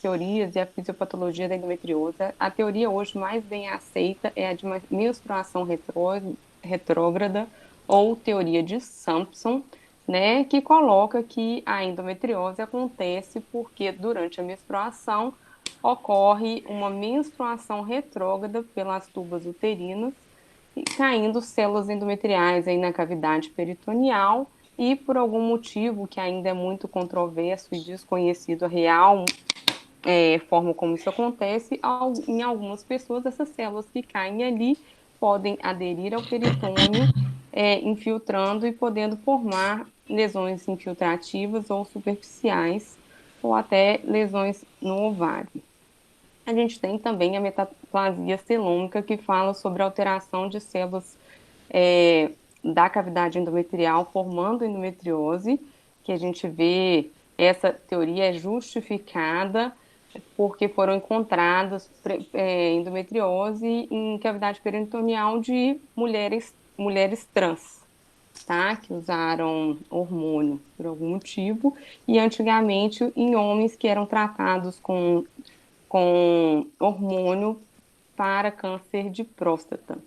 teorias e a fisiopatologia da endometriose. A teoria hoje mais bem aceita é a de uma menstruação retrógrada ou teoria de Sampson, né, que coloca que a endometriose acontece porque durante a menstruação ocorre uma menstruação retrógrada pelas tubas uterinas e caindo células endometriais aí na cavidade peritoneal e por algum motivo que ainda é muito controverso e desconhecido a real forma como isso acontece, em algumas pessoas essas células que caem ali podem aderir ao peritônio, infiltrando e podendo formar lesões infiltrativas ou superficiais, ou até lesões no ovário. A gente tem também a metaplasia celômica, que fala sobre a alteração de células da cavidade endometrial, formando endometriose, que a gente vê essa teoria é justificada porque foram encontradas endometriose em cavidade peritoneal de mulheres trans, tá? Que usaram hormônio por algum motivo, e antigamente em homens que eram tratados com hormônio para câncer de próstata.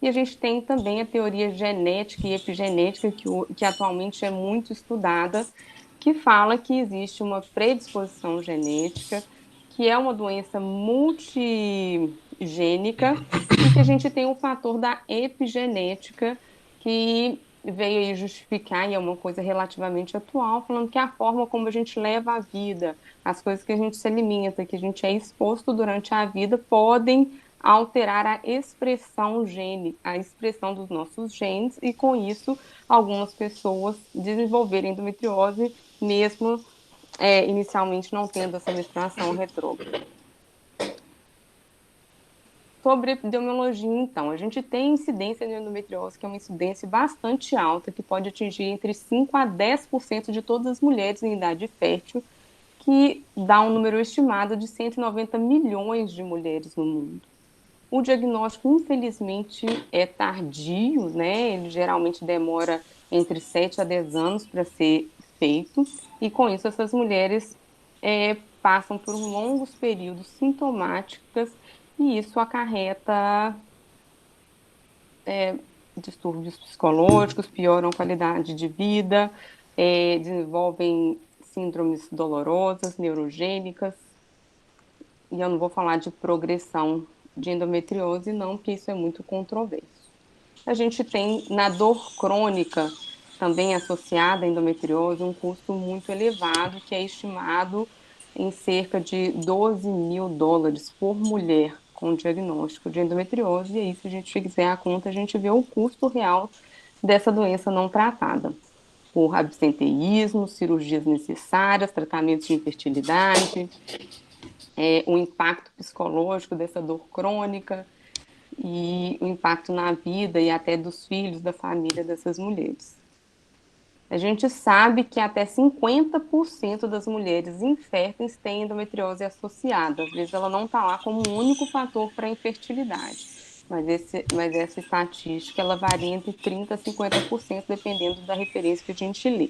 E a gente tem também a teoria genética e epigenética, que atualmente é muito estudada, que fala que existe uma predisposição genética, que é uma doença multigênica, e que a gente tem o fator da epigenética, que veio aí justificar, e é uma coisa relativamente atual, falando que a forma como a gente leva a vida, as coisas que a gente se alimenta, que a gente é exposto durante a vida, podem alterar a expressão dos nossos genes, e com isso algumas pessoas desenvolverem endometriose, mesmo inicialmente não tendo essa menstruação retrógrada. Sobre epidemiologia, então, a gente tem incidência de endometriose, que é uma incidência bastante alta, que pode atingir entre 5 a 10% de todas as mulheres em idade fértil, que dá um número estimado de 190 milhões de mulheres no mundo. O diagnóstico, infelizmente, é tardio, né? Ele geralmente demora entre 7 a 10 anos para ser feito, e com isso essas mulheres passam por longos períodos sintomáticas, e isso acarreta distúrbios psicológicos, pioram a qualidade de vida, desenvolvem síndromes dolorosas, neurogênicas, e eu não vou falar de progressão de endometriose, não, porque isso é muito controverso. A gente tem na dor crônica, também associada à endometriose, um custo muito elevado, que é estimado em cerca de US$ 12.000 por mulher com diagnóstico de endometriose. E aí, se a gente fizer a conta, a gente vê o custo real dessa doença não tratada, por absenteísmo, cirurgias necessárias, tratamentos de infertilidade, o impacto psicológico dessa dor crônica e o impacto na vida e até dos filhos, da família dessas mulheres. A gente sabe que até 50% das mulheres inférteis têm endometriose associada. Às vezes ela não está lá como um único fator para a infertilidade, mas essa estatística ela varia entre 30% a 50%, dependendo da referência que a gente lê.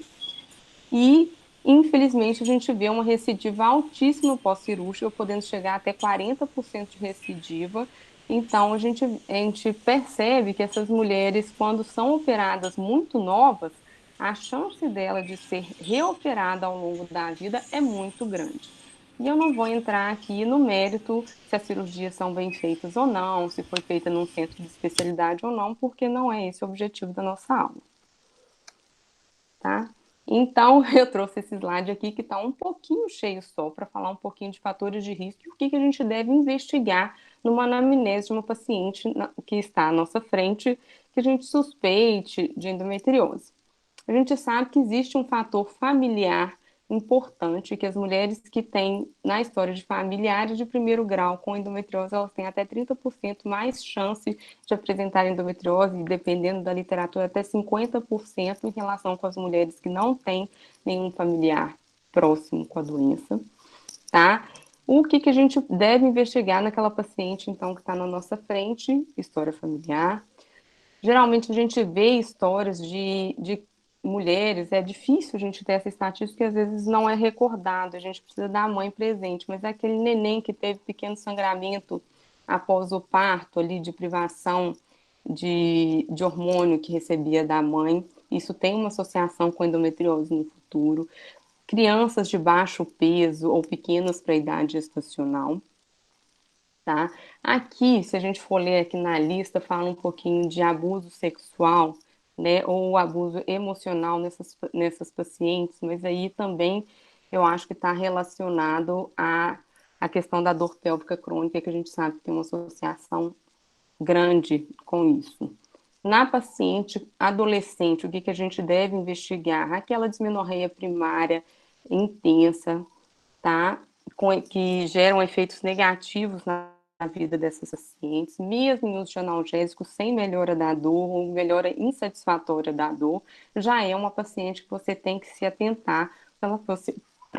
E, infelizmente, a gente vê uma recidiva altíssima pós-cirúrgica, podendo chegar até 40% de recidiva. Então, a gente percebe que essas mulheres, quando são operadas muito novas, a chance dela de ser reoperada ao longo da vida é muito grande. E eu não vou entrar aqui no mérito se as cirurgias são bem feitas ou não, se foi feita num centro de especialidade ou não, porque não é esse o objetivo da nossa aula, tá? Então, eu trouxe esse slide aqui que está um pouquinho cheio só para falar um pouquinho de fatores de risco e o que a gente deve investigar numa anamnese de uma paciente que está à nossa frente, que a gente suspeite de endometriose. A gente sabe que existe um fator familiar importante, que as mulheres que têm na história de familiares de primeiro grau com endometriose, elas têm até 30% mais chance de apresentar endometriose, e dependendo da literatura, até 50% em relação com as mulheres que não têm nenhum familiar próximo com a doença, tá? O que a gente deve investigar naquela paciente, então, que está na nossa frente? História familiar. Geralmente a gente vê histórias de mulheres, é difícil a gente ter essa estatística, que às vezes não é recordado, a gente precisa da mãe presente, mas é aquele neném que teve pequeno sangramento após o parto, ali, de privação de hormônio que recebia da mãe, isso tem uma associação com endometriose no futuro. Crianças de baixo peso ou pequenas para a idade gestacional, tá? Aqui, se a gente for ler aqui na lista, fala um pouquinho de abuso sexual, né, ou abuso emocional nessas pacientes, mas aí também eu acho que está relacionado à questão da dor pélvica crônica, que a gente sabe que tem uma associação grande com isso. Na paciente adolescente, o que a gente deve investigar? Aquela dismenorreia primária intensa, tá? Que geram efeitos negativos na vida dessas pacientes, mesmo em uso de analgésicos sem melhora da dor ou melhora insatisfatória da dor, já é uma paciente que você tem que se atentar para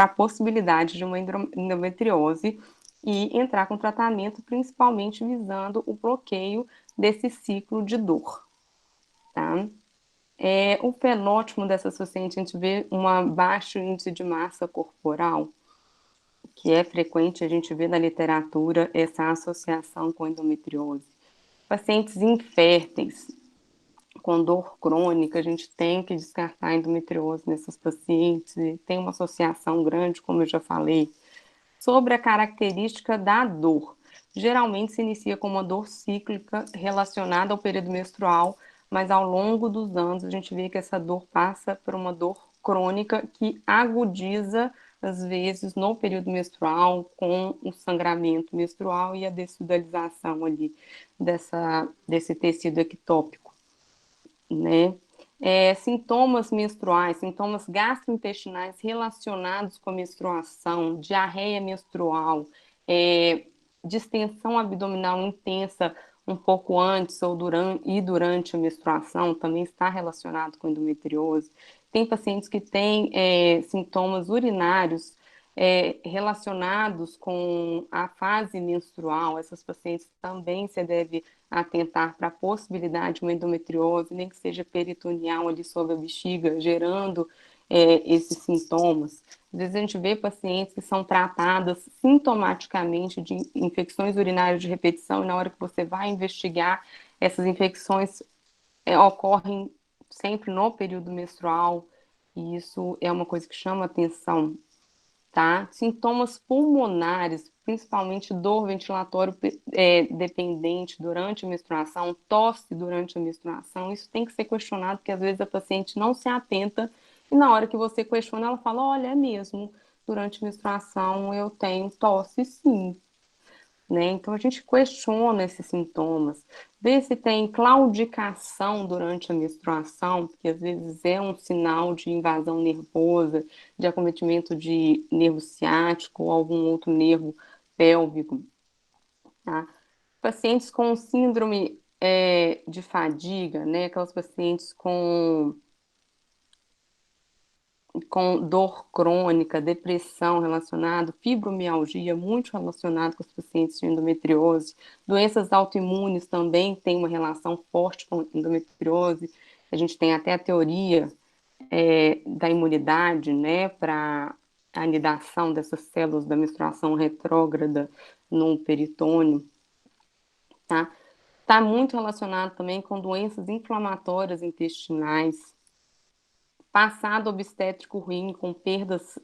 a possibilidade de uma endometriose e entrar com tratamento, principalmente visando o bloqueio desse ciclo de dor, tá? O fenótipo dessas pacientes, a gente vê um baixo índice de massa corporal, que é frequente a gente vê na literatura essa associação com endometriose. Pacientes inférteis, com dor crônica, a gente tem que descartar a endometriose nessas pacientes, e tem uma associação grande, como eu já falei. Sobre a característica da dor, geralmente se inicia com uma dor cíclica relacionada ao período menstrual, mas ao longo dos anos a gente vê que essa dor passa por uma dor crônica que agudiza às vezes no período menstrual, com o sangramento menstrual e a dessudalização ali desse tecido ectópico, né? Sintomas menstruais, sintomas gastrointestinais relacionados com a menstruação, diarreia menstrual, distensão abdominal intensa um pouco antes ou durante a menstruação, também está relacionado com endometriose. Tem pacientes que têm sintomas urinários relacionados com a fase menstrual. Essas pacientes também se deve atentar para a possibilidade de uma endometriose, nem que seja peritoneal ali sobre a bexiga, gerando esses sintomas. Às vezes a gente vê pacientes que são tratadas sintomaticamente de infecções urinárias de repetição e na hora que você vai investigar, essas infecções ocorrem sempre no período menstrual e isso é uma coisa que chama atenção, tá? Sintomas pulmonares, principalmente dor ventilatório dependente durante a menstruação, tosse durante a menstruação, isso tem que ser questionado, porque às vezes a paciente não se atenta e na hora que você questiona, ela fala, olha, é mesmo, durante a menstruação eu tenho tosse sim, né? Então a gente questiona esses sintomas, vê se tem claudicação durante a menstruação, porque às vezes é um sinal de invasão nervosa, de acometimento de nervo ciático ou algum outro nervo pélvico, tá? Pacientes com síndrome de fadiga, né? Aquelas pacientes com dor crônica, depressão relacionado, fibromialgia, muito relacionado com os pacientes de endometriose. Doenças autoimunes também têm uma relação forte com endometriose. A gente tem até a teoria da imunidade, né, para a anidação dessas células da menstruação retrógrada no peritônio, tá? Está muito relacionado também com doenças inflamatórias intestinais, passado obstétrico ruim, com perdas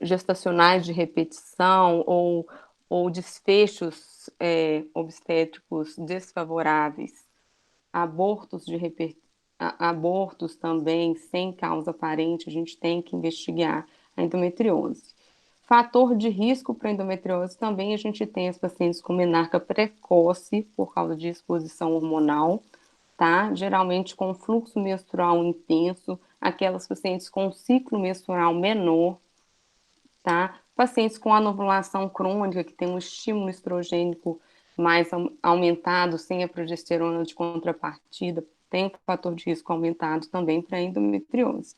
gestacionais de repetição ou desfechos obstétricos desfavoráveis, abortos também sem causa aparente, a gente tem que investigar a endometriose. Fator de risco para endometriose também a gente tem as pacientes com menarca precoce por causa de exposição hormonal, tá? Geralmente com fluxo menstrual intenso, aquelas pacientes com ciclo menstrual menor, tá? Pacientes com anovulação crônica, que tem um estímulo estrogênico mais aumentado, sem a progesterona de contrapartida, tem um fator de risco aumentado também para endometriose.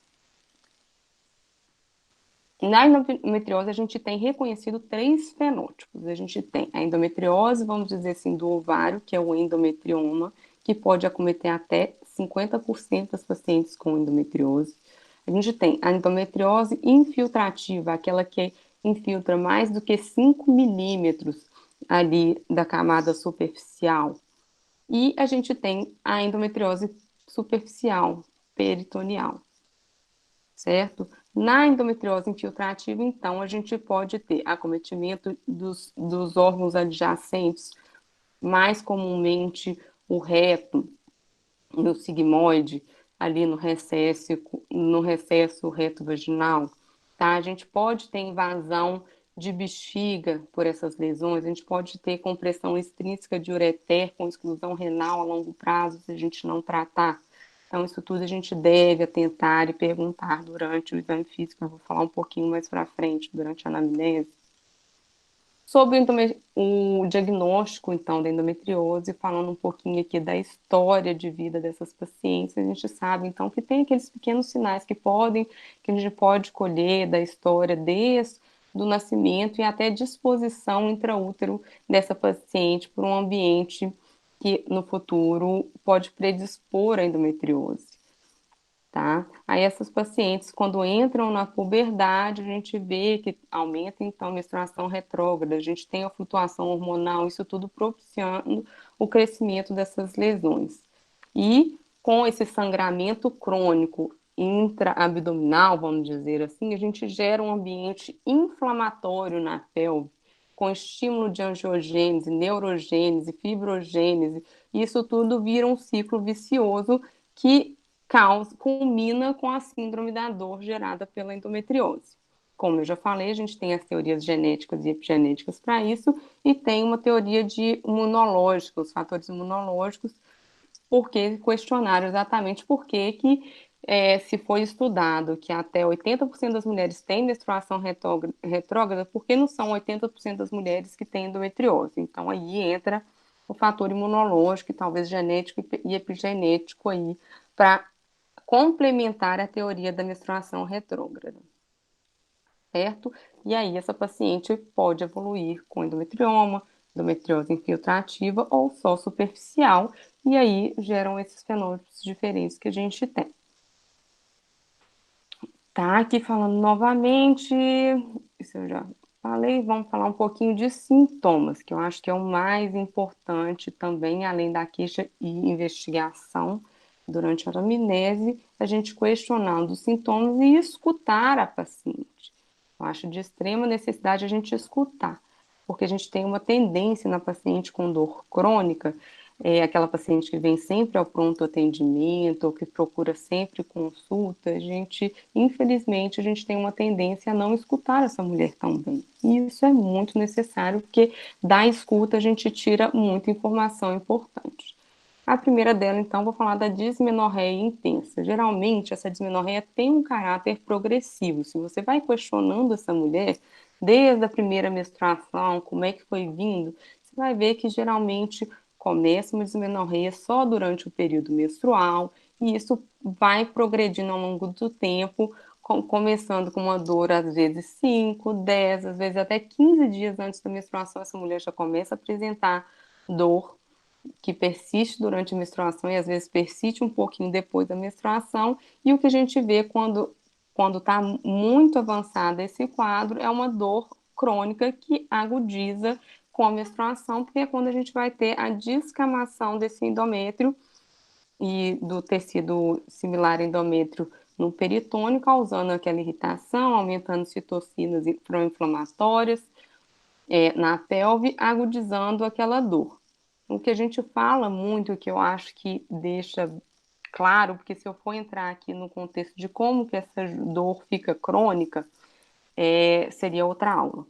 Na endometriose, a gente tem reconhecido três fenótipos. A gente tem a endometriose, vamos dizer assim, do ovário, que é o endometrioma, que pode acometer até 50% das pacientes com endometriose. A gente tem a endometriose infiltrativa, aquela que infiltra mais do que 5 milímetros ali da camada superficial. E a gente tem a endometriose superficial, peritoneal, certo? Na endometriose infiltrativa, então, a gente pode ter acometimento dos órgãos adjacentes, mais comumente o reto e o sigmoide, ali no recesso reto-vaginal, tá? A gente pode ter invasão de bexiga por essas lesões, a gente pode ter compressão extrínseca de ureter com exclusão renal a longo prazo se a gente não tratar. Então, isso tudo a gente deve atentar e perguntar durante o exame físico. Eu vou falar um pouquinho mais para frente, durante a anamnese. Sobre o diagnóstico, então, da endometriose, falando um pouquinho aqui da história de vida dessas pacientes, a gente sabe, então, que tem aqueles pequenos sinais que a gente pode colher da história desde do nascimento e até disposição intraútero dessa paciente para um ambiente que no futuro pode predispor à endometriose. Tá? Aí essas pacientes, quando entram na puberdade, a gente vê que aumenta então a menstruação retrógrada, a gente tem a flutuação hormonal, isso tudo propiciando o crescimento dessas lesões. E com esse sangramento crônico intraabdominal, vamos dizer assim, a gente gera um ambiente inflamatório na pelve, com estímulo de angiogênese, neurogênese, fibrogênese, e isso tudo vira um ciclo vicioso que culmina com a síndrome da dor gerada pela endometriose. Como eu já falei, a gente tem as teorias genéticas e epigenéticas para isso, e tem uma teoria de imunológica, os fatores imunológicos, porque questionaram exatamente por que se foi estudado que até 80% das mulheres têm menstruação retrógrada, por que não são 80% das mulheres que têm endometriose? Então aí entra o fator imunológico, e talvez genético e epigenético aí, para complementar a teoria da menstruação retrógrada, certo? E aí essa paciente pode evoluir com endometrioma, endometriose infiltrativa ou só superficial, e aí geram esses fenótipos diferentes que a gente tem. Tá, aqui falando novamente, isso eu já falei, vamos falar um pouquinho de sintomas, que eu acho que é o mais importante também, além da queixa e investigação durante a anamnese, a gente questionando os sintomas e escutar a paciente. Eu acho de extrema necessidade a gente escutar, porque a gente tem uma tendência na paciente com dor crônica, aquela paciente que vem sempre ao pronto atendimento, ou que procura sempre consulta, infelizmente, a gente tem uma tendência a não escutar essa mulher tão bem. E isso é muito necessário, porque da escuta a gente tira muita informação importante. A primeira dela, então, vou falar da dismenorreia intensa. Geralmente, essa dismenorreia tem um caráter progressivo. Se você vai questionando essa mulher, desde a primeira menstruação, como é que foi vindo, você vai ver que geralmente começa uma dismenorreia só durante o período menstrual, e isso vai progredindo ao longo do tempo, começando com uma dor às vezes 5, 10, às vezes até 15 dias antes da menstruação, essa mulher já começa a apresentar dor que persiste durante a menstruação e às vezes persiste um pouquinho depois da menstruação, e o que a gente vê quando está muito avançado esse quadro é uma dor crônica que agudiza com a menstruação, porque é quando a gente vai ter a descamação desse endométrio e do tecido similar endométrio no peritônio, causando aquela irritação, aumentando citocinas pró-inflamatórias na pelve, agudizando aquela dor. O que a gente fala muito, que eu acho que deixa claro, porque se eu for entrar aqui no contexto de como que essa dor fica crônica, seria outra aula.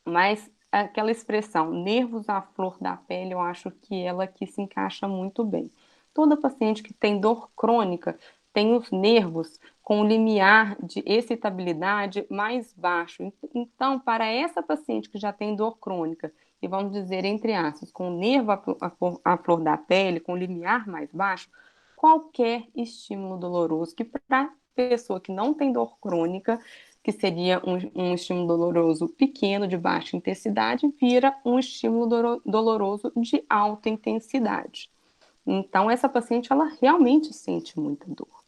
Mas aquela expressão, nervos à flor da pele, eu acho que ela aqui se encaixa muito bem. Toda paciente que tem dor crônica tem os nervos com o limiar de excitabilidade mais baixo. Então, para essa paciente que já tem dor crônica, e vamos dizer, entre aspas, com o nervo à flor da pele, com o limiar mais baixo, qualquer estímulo doloroso, que para pessoa que não tem dor crônica, que seria um estímulo doloroso pequeno, de baixa intensidade, vira um estímulo doloroso de alta intensidade. Então, essa paciente, ela realmente sente muita dor.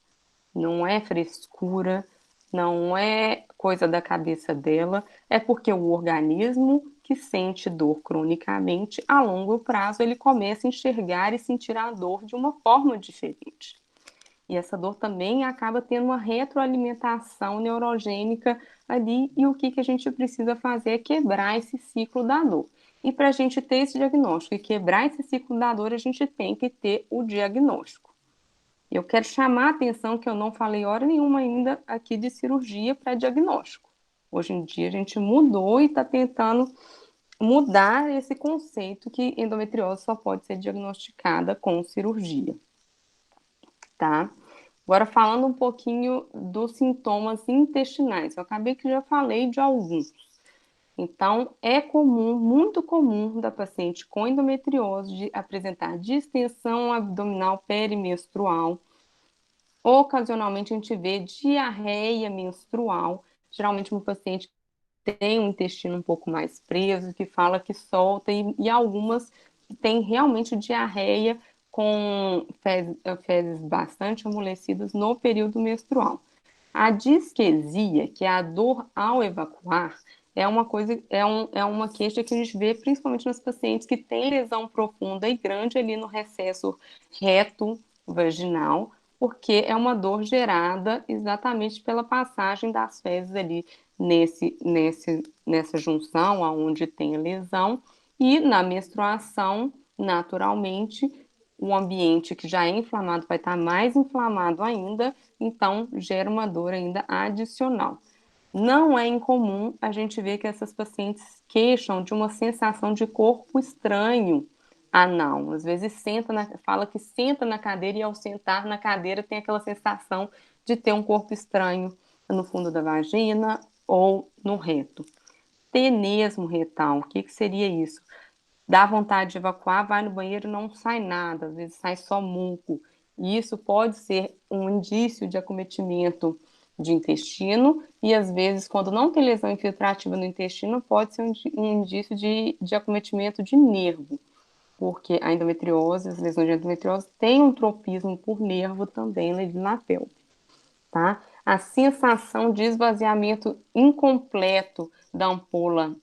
Não é frescura, não é coisa da cabeça dela, é porque o organismo que sente dor cronicamente, a longo prazo, ele começa a enxergar e sentir a dor de uma forma diferente. E essa dor também acaba tendo uma retroalimentação neurogênica ali, e o que, que a gente precisa fazer é quebrar esse ciclo da dor. E para a gente ter esse diagnóstico e quebrar esse ciclo da dor, a gente tem que ter o diagnóstico. Eu quero chamar a atenção que eu não falei hora nenhuma ainda aqui de cirurgia para diagnóstico. Hoje em dia a gente mudou e está tentando mudar esse conceito que endometriose só pode ser diagnosticada com cirurgia, tá? Agora falando um pouquinho dos sintomas intestinais. Eu acabei que já falei de alguns. Então, é comum, muito comum, da paciente com endometriose de apresentar distensão abdominal perimenstrual. Ocasionalmente a gente vê diarreia menstrual, geralmente uma paciente tem um intestino um pouco mais preso, que fala que solta, e algumas têm realmente diarreia com fezes bastante amolecidas no período menstrual. A disquesia, que é a dor ao evacuar, é uma coisa, é uma queixa que a gente vê principalmente nas pacientes que têm lesão profunda e grande ali no recesso reto vaginal, porque é uma dor gerada exatamente pela passagem das fezes ali nessa junção aonde tem a lesão, e na menstruação, naturalmente, o ambiente que já é inflamado vai estar mais inflamado ainda, então gera uma dor ainda adicional. Não é incomum a gente ver que essas pacientes queixam de uma sensação de corpo estranho anal. Às vezes fala que senta na cadeira e ao sentar na cadeira tem aquela sensação de ter um corpo estranho no fundo da vagina ou no reto. Tenesmo retal, o que que seria isso? Dá vontade de evacuar, vai no banheiro, não sai nada, às vezes sai só muco. E isso pode ser um indício de acometimento de intestino, e às vezes, quando não tem lesão infiltrativa no intestino, pode ser um indício de acometimento de nervo, porque a endometriose, as lesões de endometriose, têm um tropismo por nervo também na pelve, tá? A sensação de esvaziamento incompleto da ampola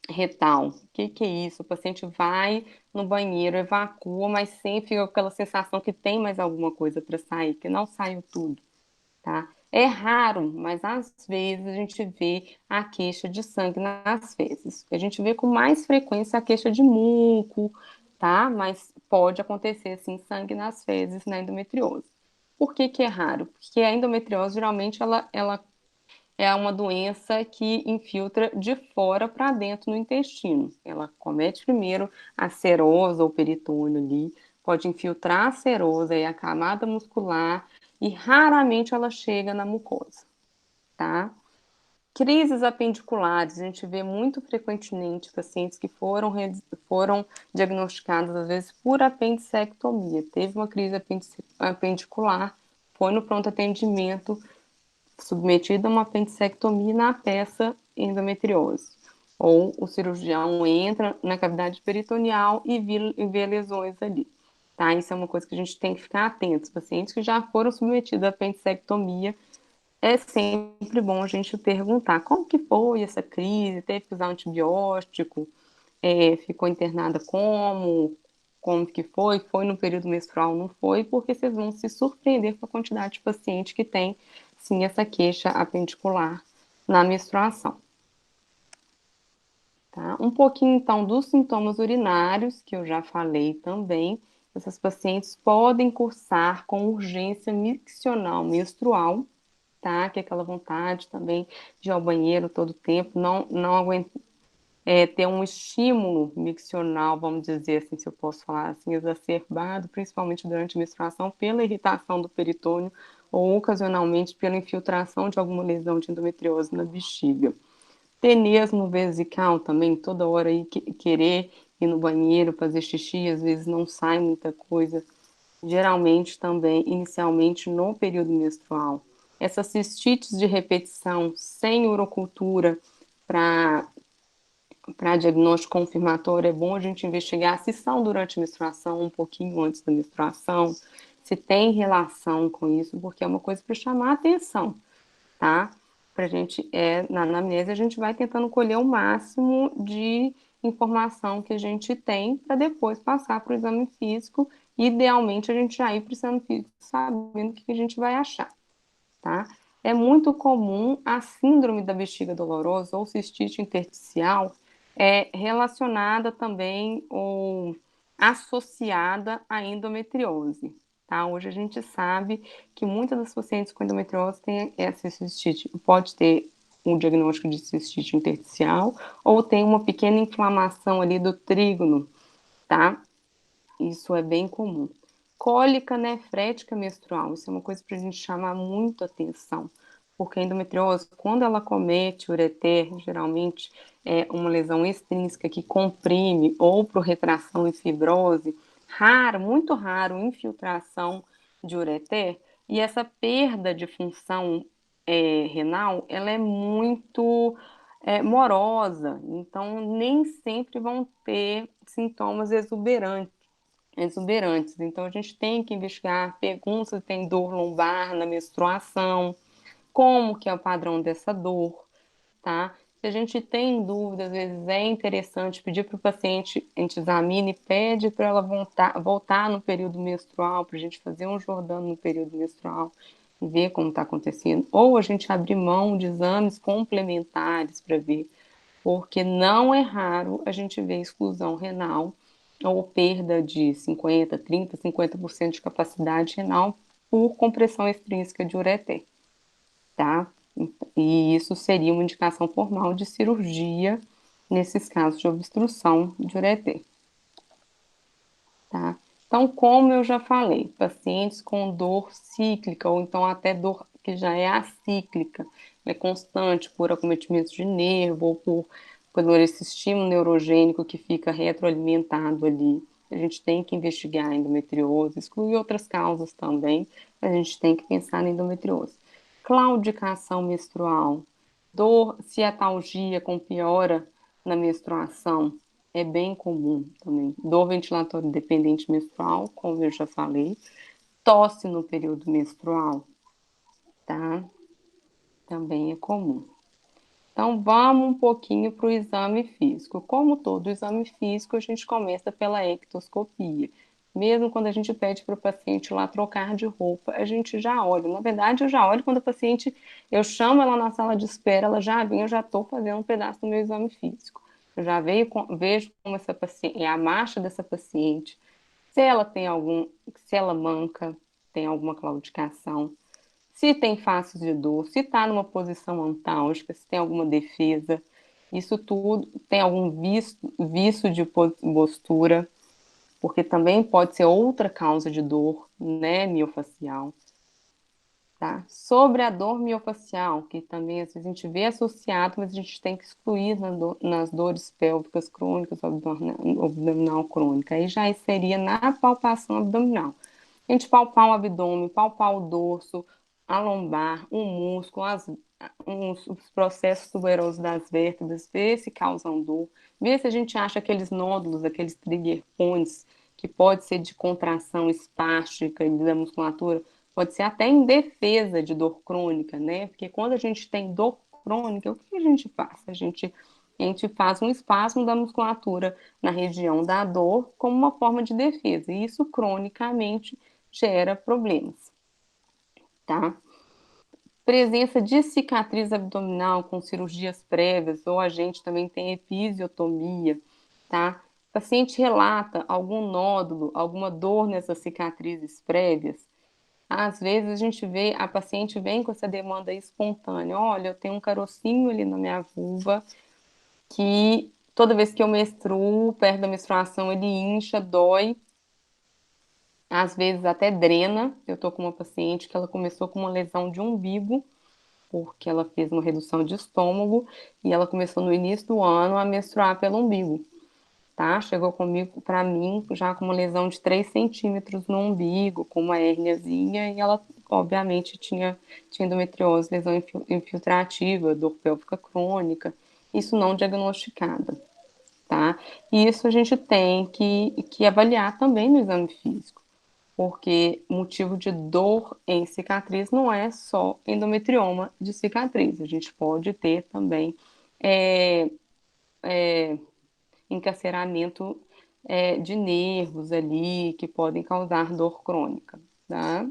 retal. O que que é isso? O paciente vai no banheiro, evacua, mas sempre fica com aquela sensação que tem mais alguma coisa para sair, que não saiu tudo, tá? É raro, mas às vezes a gente vê a queixa de sangue nas fezes. A gente vê com mais frequência a queixa de muco, tá? Mas pode acontecer sim sangue nas fezes na endometriose. Por que que é raro? Porque a endometriose geralmente ela é uma doença que infiltra de fora para dentro no intestino. Ela comete primeiro a serosa ou peritônio ali, pode infiltrar a serosa e a camada muscular, e raramente ela chega na mucosa, tá? Crises apendiculares, a gente vê muito frequentemente pacientes que foram diagnosticados, às vezes, por apendicectomia. Teve uma crise apendicular, foi no pronto atendimento, submetida a uma apendicectomia na peça endometriose. Ou o cirurgião entra na cavidade peritoneal e vê lesões ali. Tá? Isso é uma coisa que a gente tem que ficar atento. Os pacientes que já foram submetidos à apendicectomia, é sempre bom a gente perguntar como que foi essa crise, teve que usar antibiótico, ficou internada como que foi no período menstrual, não foi, porque vocês vão se surpreender com a quantidade de paciente que tem, sim, essa queixa apendicular na menstruação. Tá? Um pouquinho, então, dos sintomas urinários, que eu já falei também. Essas pacientes podem cursar com urgência miccional menstrual, tá? Que é aquela vontade também de ir ao banheiro todo tempo, não aguentar, ter um estímulo miccional, vamos dizer assim, se eu posso falar assim, exacerbado, principalmente durante a menstruação, pela irritação do peritônio ou ocasionalmente pela infiltração de alguma lesão de endometriose na bexiga. Tenesmo vesical também, toda hora aí querer ir no banheiro, fazer xixi, às vezes não sai muita coisa, geralmente também, inicialmente no período menstrual. Essas cistites de repetição sem urocultura para para diagnóstico confirmatório, é bom a gente investigar se são durante a menstruação, um pouquinho antes da menstruação, se tem relação com isso, porque é uma coisa para chamar a atenção, tá? Pra gente, na anamnese, a gente vai tentando colher o máximo de informação que a gente tem para depois passar para o exame físico. Idealmente, a gente já ir para o exame físico sabendo o que a gente vai achar, tá? É muito comum a síndrome da bexiga dolorosa ou cistite intersticial relacionada também ou associada à endometriose, tá? Hoje a gente sabe que muitas das pacientes com endometriose têm essa cistite. Pode ter um diagnóstico de cistite intersticial ou tem uma pequena inflamação ali do trígono, tá? Isso é bem comum. Cólica nefrética menstrual, isso é uma coisa para a gente chamar muito atenção, porque a endometriose, quando ela comete ureter, geralmente é uma lesão extrínseca que comprime ou por retração e fibrose, raro, muito raro, infiltração de ureter, e essa perda de função renal, ela é muito morosa, então nem sempre vão ter sintomas exuberantes. Então, a gente tem que investigar, pergunta se tem dor lombar na menstruação, como que é o padrão dessa dor, tá? Se a gente tem dúvida, às vezes é interessante pedir para o paciente, a gente examine e pede para ela voltar no período menstrual, para a gente fazer um Jordano no período menstrual e ver como está acontecendo. Ou a gente abrir mão de exames complementares para ver, porque não é raro a gente ver exclusão renal ou perda de 50, 30, 50% de capacidade renal por compressão extrínseca de ureter, tá? E isso seria uma indicação formal de cirurgia nesses casos de obstrução de ureter, tá? Então, como eu já falei, pacientes com dor cíclica ou então até dor que já é acíclica, é constante por acometimento de nervo ou por esse estímulo neurogênico que fica retroalimentado ali. A gente tem que investigar a endometriose, excluir outras causas também, mas a gente tem que pensar na endometriose. Claudicação menstrual, dor, ciatalgia com piora na menstruação, é bem comum também. Dor ventilatória independente menstrual, como eu já falei. Tosse no período menstrual, tá? Também é comum. Então, vamos um pouquinho para o exame físico. Como todo exame físico, a gente começa pela ectoscopia. Mesmo quando a gente pede para o paciente lá trocar de roupa, a gente já olha. Na verdade, eu já olho quando a paciente, eu chamo ela na sala de espera, ela já vem, eu já estou fazendo um pedaço do meu exame físico. Eu já vejo como essa paciente, a marcha dessa paciente, se ela tem algum, se ela manca, tem alguma claudicação, se tem faces de dor, se está numa posição antálgica, se tem alguma defesa, isso tudo tem algum vício de postura, porque também pode ser outra causa de dor, né, miofacial, tá? Sobre a dor miofacial, que também às vezes a gente vê associado, mas a gente tem que excluir nas dores pélvicas crônicas, abdominal crônica, aí já seria na palpação abdominal. A gente palpar o abdômen, palpar o dorso, a lombar, o músculo, os processos tuberosos das vértebras, ver se causam dor, ver se a gente acha aqueles nódulos, aqueles trigger points, que pode ser de contração espástica da musculatura, pode ser até em defesa de dor crônica, né? Porque quando a gente tem dor crônica, o que a gente faz? A gente faz um espasmo da musculatura na região da dor como uma forma de defesa, e isso cronicamente gera problemas, tá? Presença de cicatriz abdominal com cirurgias prévias, ou a gente também tem episiotomia, tá? O paciente relata algum nódulo, alguma dor nessas cicatrizes prévias. Às vezes a gente vê, a paciente vem com essa demanda espontânea. Olha, eu tenho um carocinho ali na minha vulva que toda vez que eu menstruo, perto da menstruação, ele incha, dói, às vezes até drena. Eu tô com uma paciente que ela começou com uma lesão de umbigo, porque ela fez uma redução de estômago e ela começou no início do ano a menstruar pelo umbigo, tá? Chegou comigo, para mim, já com uma lesão de 3 centímetros no umbigo, com uma hérniazinha, e ela, obviamente, tinha endometriose, lesão infiltrativa, dor pélvica crônica, isso não diagnosticada, tá? E isso a gente tem que avaliar também no exame físico, porque motivo de dor em cicatriz não é só endometrioma de cicatriz, a gente pode ter também é, encarceramento de nervos ali que podem causar dor crônica, tá?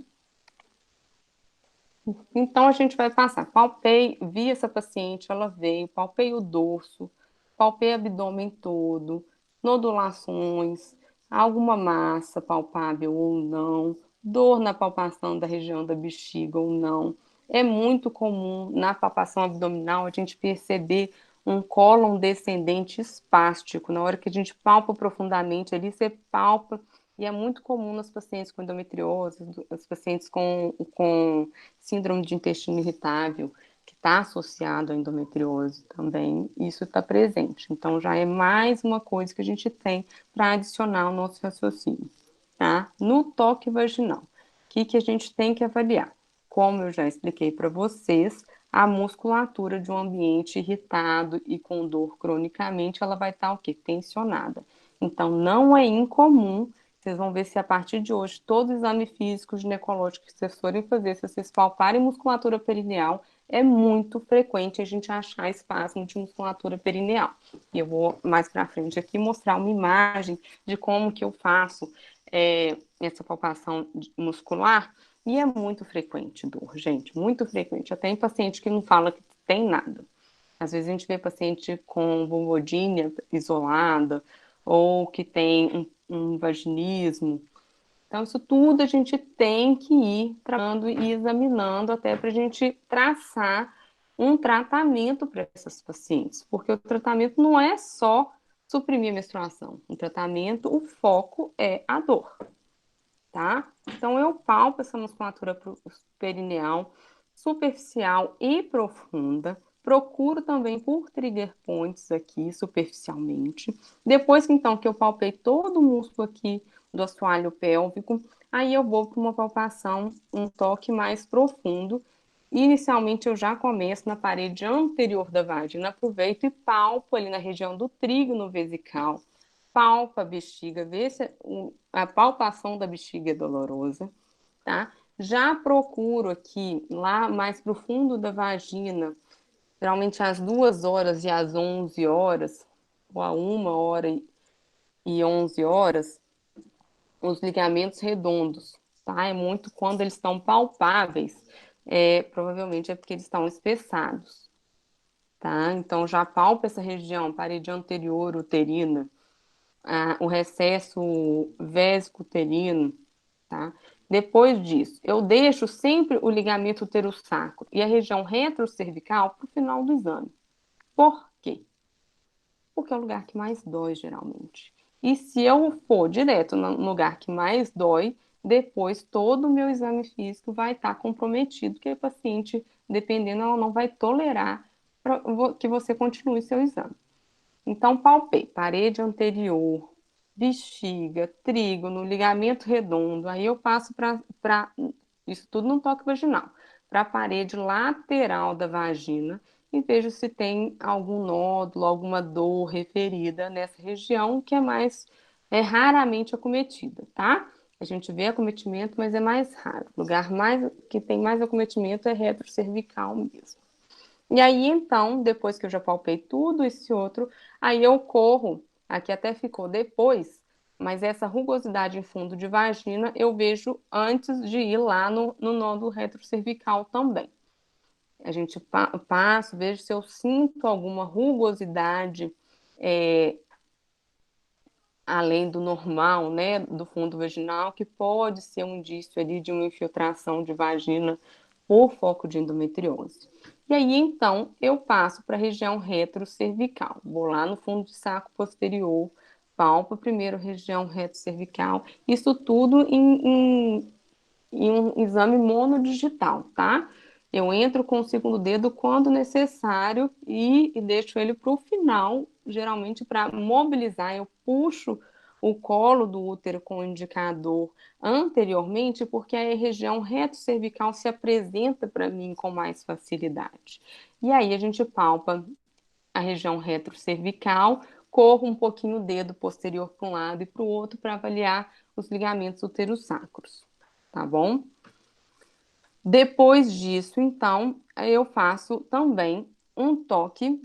Então a gente vai passar, palpei, vi essa paciente, ela veio, palpei o dorso, palpei o abdômen todo, nodulações, alguma massa palpável ou não, dor na palpação da região da bexiga ou não. É muito comum na palpação abdominal a gente perceber um cólon descendente espástico. Na hora que a gente palpa profundamente ali, você palpa, e é muito comum nas pacientes com endometriose, as pacientes com síndrome de intestino irritável, que está associado à endometriose também, isso está presente. Então, já é mais uma coisa que a gente tem para adicionar ao nosso raciocínio, tá? No toque vaginal, o que a gente tem que avaliar? Como eu já expliquei para vocês, a musculatura de um ambiente irritado e com dor cronicamente, ela vai estar o quê? Tensionada. Então, não é incomum. Vocês vão ver se a partir de hoje, todo exame físico ginecológico que vocês forem fazer, se vocês palparem musculatura perineal, é muito frequente a gente achar espasmo de musculatura perineal. E eu vou mais para frente aqui mostrar uma imagem de como que eu faço essa palpação muscular. E é muito frequente dor, gente, muito frequente. Até em paciente que não fala que tem nada. Às vezes a gente vê paciente com vulvodínia isolada ou que tem um vaginismo. Então, isso tudo a gente tem que ir tratando e examinando até para a gente traçar um tratamento para essas pacientes, porque o tratamento não é só suprimir a menstruação. O tratamento, o foco é a dor, tá? Então, eu palpo essa musculatura perineal, superficial e profunda. Procuro também por trigger points aqui, superficialmente. Depois, então, que eu palpei todo o músculo aqui do assoalho pélvico, aí eu vou para uma palpação, um toque mais profundo. Inicialmente, eu já começo na parede anterior da vagina, aproveito e palpo ali na região do trígono vesical, palpa a bexiga, vê se a palpação da bexiga é dolorosa, tá? Já procuro aqui, lá mais pro fundo da vagina, geralmente às 2 horas e às 11 horas, ou a 1 hora e 11 horas, os ligamentos redondos, tá? É muito quando eles estão palpáveis, provavelmente é porque eles estão espessados, tá? Então já palpa essa região, parede anterior uterina, o recesso vésico-uterino, tá? Depois disso, eu deixo sempre o ligamento uterosacro e a região retrocervical para o final do exame. Por quê? Porque é o lugar que mais dói, geralmente. E se eu for direto no lugar que mais dói, depois todo o meu exame físico vai estar comprometido, porque a paciente, dependendo, ela não vai tolerar que você continue seu exame. Então, palpei parede anterior, bexiga, trígono, ligamento redondo. Aí eu passo para isso tudo no toque vaginal, para a parede lateral da vagina e vejo se tem algum nódulo, alguma dor referida nessa região que é raramente acometida, tá? A gente vê acometimento, mas é mais raro. O lugar mais que tem mais acometimento é retrocervical mesmo. E aí, então, depois que eu já palpei tudo esse outro, aí eu corro, aqui até ficou depois, mas essa rugosidade em fundo de vagina eu vejo antes de ir lá no nódulo retrocervical também. A gente passa, vejo se eu sinto alguma rugosidade além do normal, né, do fundo vaginal, que pode ser um indício ali de uma infiltração de vagina por foco de endometriose. E aí, então, eu passo para a região retrocervical. Vou lá no fundo de saco posterior, palpo primeiro a região retrocervical. Isso tudo em um exame monodigital, tá? Eu entro com o segundo dedo quando necessário e deixo ele para o final, geralmente para mobilizar. Eu puxo o colo do útero com o indicador anteriormente, porque a região retrocervical se apresenta para mim com mais facilidade. E aí a gente palpa a região retrocervical corro um pouquinho o dedo posterior para um lado e para o outro para avaliar os ligamentos uterossacros, tá bom? Depois disso, então, eu faço também um toque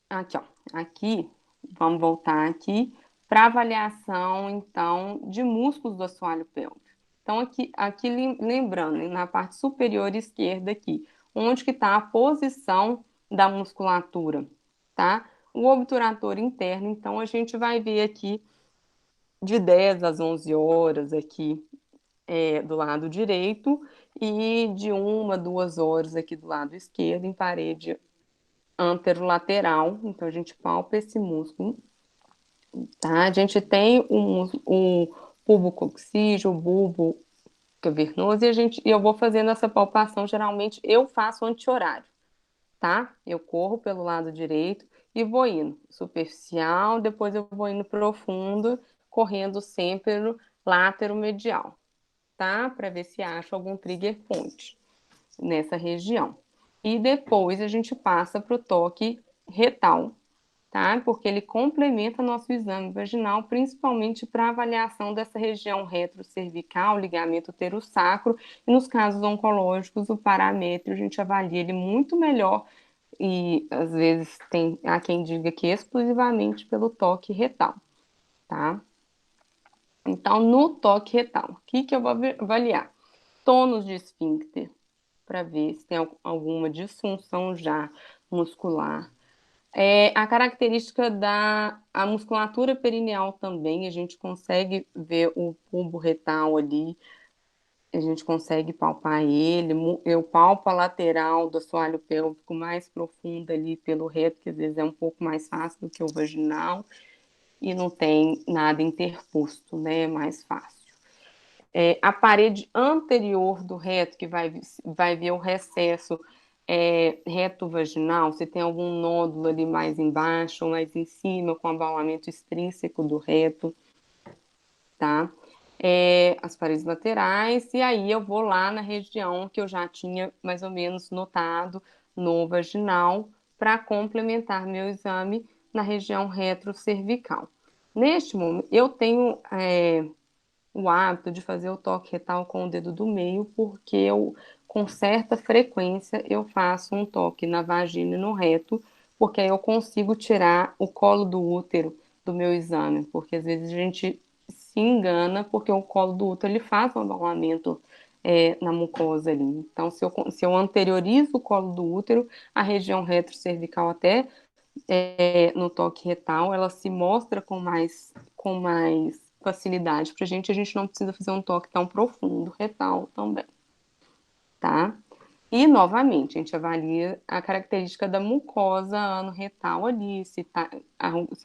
aqui, ó. Aqui, vamos voltar aqui para avaliação, então, de músculos do assoalho pélvico. Então, aqui lembrando, na parte superior esquerda aqui, onde que está a posição da musculatura, tá? O obturador interno, então, a gente vai ver aqui de 10 às 11 horas aqui do lado direito e de 1 a 2 horas aqui do lado esquerdo em parede anterolateral. Então, a gente palpa esse músculo, tá? A gente tem o bulbo coxígeo, o bulbo cavernoso, e eu vou fazendo essa palpação, geralmente eu faço anti-horário, tá? Eu corro pelo lado direito e vou indo superficial, depois eu vou indo profundo, correndo sempre no látero medial, tá? Para ver se acha algum trigger point nessa região. E depois a gente passa para o toque retal, tá? Porque ele complementa nosso exame vaginal, principalmente para avaliação dessa região retrocervical, ligamento uterosacro, e nos casos oncológicos, o paramétrio, a gente avalia ele muito melhor e às vezes há quem diga que exclusivamente pelo toque retal, tá? Então, no toque retal, o que que eu vou avaliar? Tônus de esfíncter, para ver se tem alguma disfunção já muscular. A característica a musculatura perineal também, a gente consegue ver o bulbo retal ali, a gente consegue palpar ele, eu palpo a lateral do assoalho pélvico mais profunda ali pelo reto, que às vezes é um pouco mais fácil do que o vaginal, e não tem nada interposto, né? É mais fácil. A parede anterior do reto, que vai ver o recesso reto vaginal, se tem algum nódulo ali mais embaixo ou mais em cima, com abalamento extrínseco do reto, tá? As paredes laterais, e aí eu vou lá na região que eu já tinha mais ou menos notado no vaginal, para complementar meu exame na região retrocervical. Neste momento, eu tenho o hábito de fazer o toque retal com o dedo do meio, porque com certa frequência, eu faço um toque na vagina e no reto, porque aí eu consigo tirar o colo do útero do meu exame, porque às vezes a gente se engana, porque o colo do útero ele faz um abalamento na mucosa ali. Então, se eu anteriorizo o colo do útero, a região retrocervical até no toque retal, ela se mostra com mais facilidade para a gente não precisa fazer um toque tão profundo, retal também, tá? E, novamente, a gente avalia a característica da mucosa ano-retal ali, se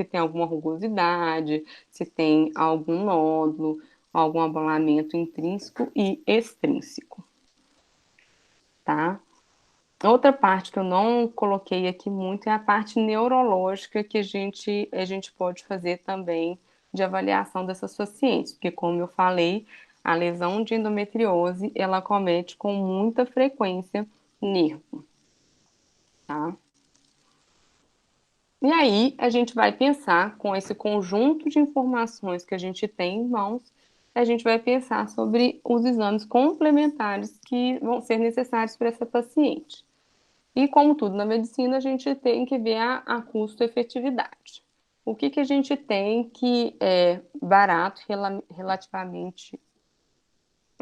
tem alguma rugosidade, se tem algum nódulo, algum abalamento intrínseco e extrínseco, tá? Outra parte que eu não coloquei aqui muito é a parte neurológica que a gente pode fazer também de avaliação dessas pacientes, porque como eu falei, a lesão de endometriose, ela comete com muita frequência nervo, tá? E aí a gente vai pensar com esse conjunto de informações que a gente tem em mãos, a gente vai pensar sobre os exames complementares que vão ser necessários para essa paciente. E como tudo na medicina, a gente tem que ver a custo-efetividade. O que que a gente tem que é barato, relativamente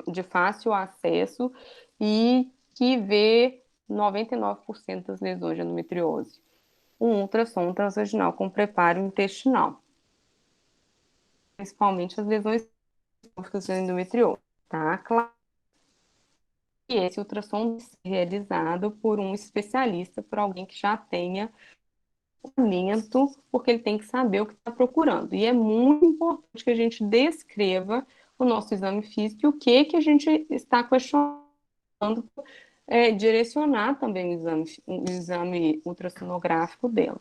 de fácil acesso e que vê 99% das lesões de endometriose? Um ultrassom transvaginal com preparo intestinal, principalmente as lesões de endometriose, tá? Claro que esse ultrassom deve ser realizado por um especialista, por alguém que já tenha conhecimento, porque ele tem que saber o que está procurando. E é muito importante que a gente descreva o nosso exame físico e o que que a gente está questionando, direcionar também o exame ultrassonográfico dela,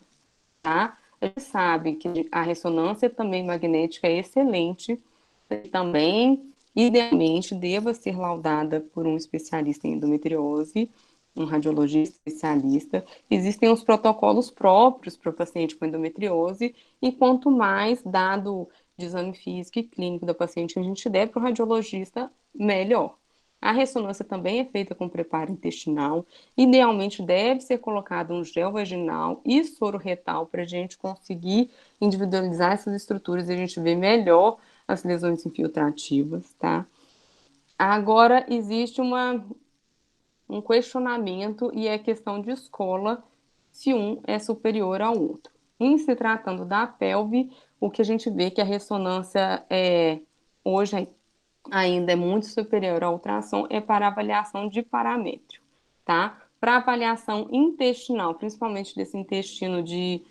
tá? A gente sabe que a ressonância também magnética é excelente, também, idealmente, deva ser laudada por um especialista em endometriose, um radiologista especialista. Existem os protocolos próprios para o paciente com endometriose, e quanto mais dado de exame físico e clínico da paciente a gente der para o radiologista, melhor. A ressonância também é feita com preparo intestinal. Idealmente deve ser colocado um gel vaginal e soro retal para a gente conseguir individualizar essas estruturas e a gente ver melhor as lesões infiltrativas, tá? Agora existe um questionamento e é questão de escola se um é superior ao outro. Em se tratando da pelve, o que a gente vê que a ressonância hoje ainda é muito superior ao ultrassom é para avaliação de parâmetro, tá? Para avaliação intestinal, principalmente desse intestino de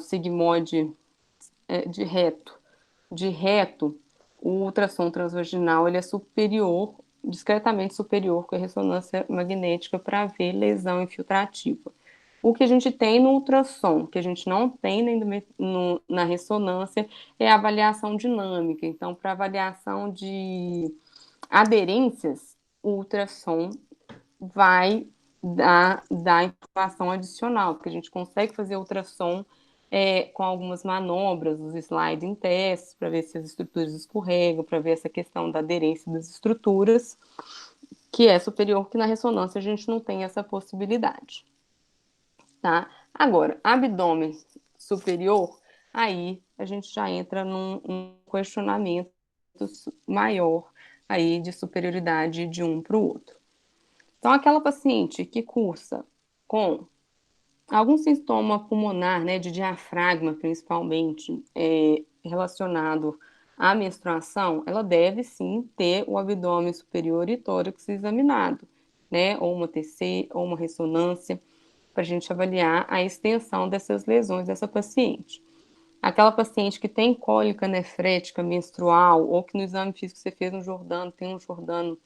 sigmoide de reto, o ultrassom transvaginal ele é superior, discretamente superior que a ressonância magnética para ver lesão infiltrativa. O que a gente tem no ultrassom, que a gente não tem na ressonância, é a avaliação dinâmica. Então, para avaliação de aderências, o ultrassom vai dar informação adicional, porque a gente consegue fazer ultrassom com algumas manobras, os sliding tests, para ver se as estruturas escorregam, para ver essa questão da aderência das estruturas, que é superior, que na ressonância a gente não tem essa possibilidade, tá? Agora, abdômen superior, aí a gente já entra num questionamento maior aí de superioridade de um para o outro. Então, aquela paciente que cursa com algum sintoma pulmonar, né, de diafragma, principalmente, relacionado à menstruação, ela deve sim ter o abdômen superior e tórax examinado, né, ou uma TC, ou uma ressonância, para a gente avaliar a extensão dessas lesões dessa paciente. Aquela paciente que tem cólica nefrética menstrual, ou que no exame físico você fez um Jordano, tem um Jordano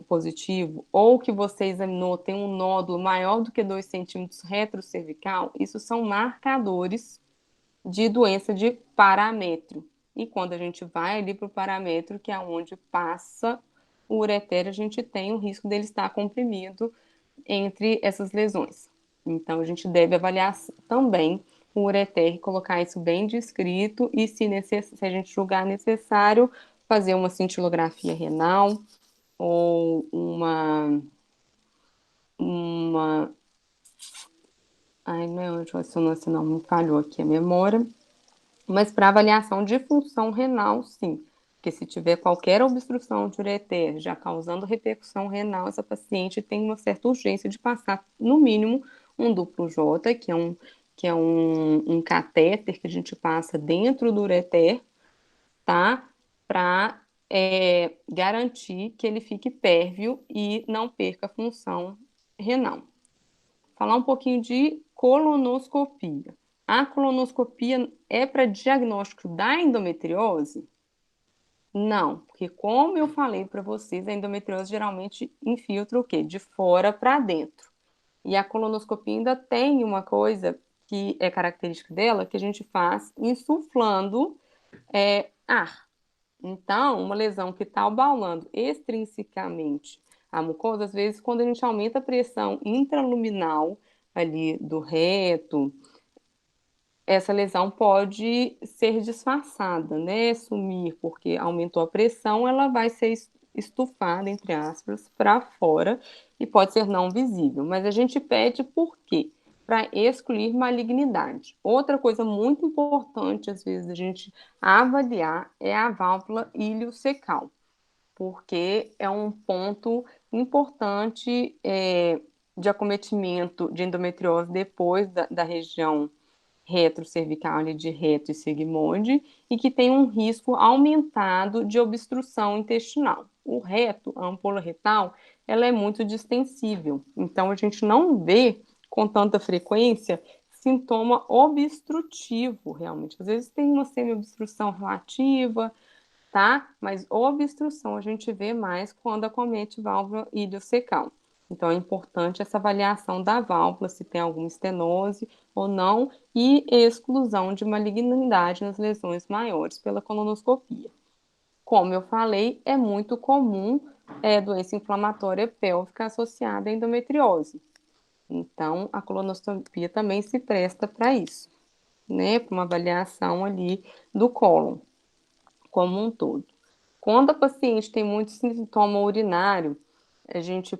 positivo, ou que você examinou tem um nódulo maior do que 2 centímetros retrocervical, isso são marcadores de doença de paramétrio. E quando a gente vai ali para o paramétrio, que é onde passa o ureter, a gente tem o risco dele estar comprimido entre essas lesões. Então, a gente deve avaliar também o ureter, colocar isso bem descrito e, se a gente julgar necessário, fazer uma cintilografia renal, ou uma, ai, não é ressonância, não, me falhou aqui a memória, mas para avaliação de função renal, sim, porque se tiver qualquer obstrução de ureter já causando repercussão renal, essa paciente tem uma certa urgência de passar, no mínimo, um duplo J, que é um catéter que a gente passa dentro do ureter, tá? Para garantir que ele fique pérvio e não perca a função renal. Falar um pouquinho de colonoscopia. A colonoscopia é para diagnóstico da endometriose? Não, porque como eu falei para vocês, a endometriose geralmente infiltra o quê? De fora para dentro. E a colonoscopia ainda tem uma coisa que é característica dela, que a gente faz insuflando ar. Então, uma lesão que está abalando extrinsecamente a mucosa, às vezes, quando a gente aumenta a pressão intraluminal ali do reto, essa lesão pode ser disfarçada, né? Sumir, porque aumentou a pressão, ela vai ser estufada, entre aspas, para fora e pode ser não visível. Mas a gente pede por quê? Para excluir malignidade. Outra coisa muito importante, às vezes, a gente avaliar é a válvula iliocecal, porque é um ponto importante de acometimento de endometriose depois da região retrocervical ali de reto e sigmoide e que tem um risco aumentado de obstrução intestinal. O reto, a ampola retal, ela é muito distensível, então a gente não vê com tanta frequência sintoma obstrutivo realmente. Às vezes tem uma semi-obstrução relativa, tá? Mas obstrução a gente vê mais quando acomete válvula iliocecal. Então é importante essa avaliação da válvula, se tem alguma estenose ou não, e exclusão de malignidade nas lesões maiores pela colonoscopia. Como eu falei, é muito comum é doença inflamatória pélvica associada à endometriose. Então, a colonoscopia também se presta para isso, né? Para uma avaliação ali do cólon como um todo. Quando a paciente tem muito sintoma urinário, a gente,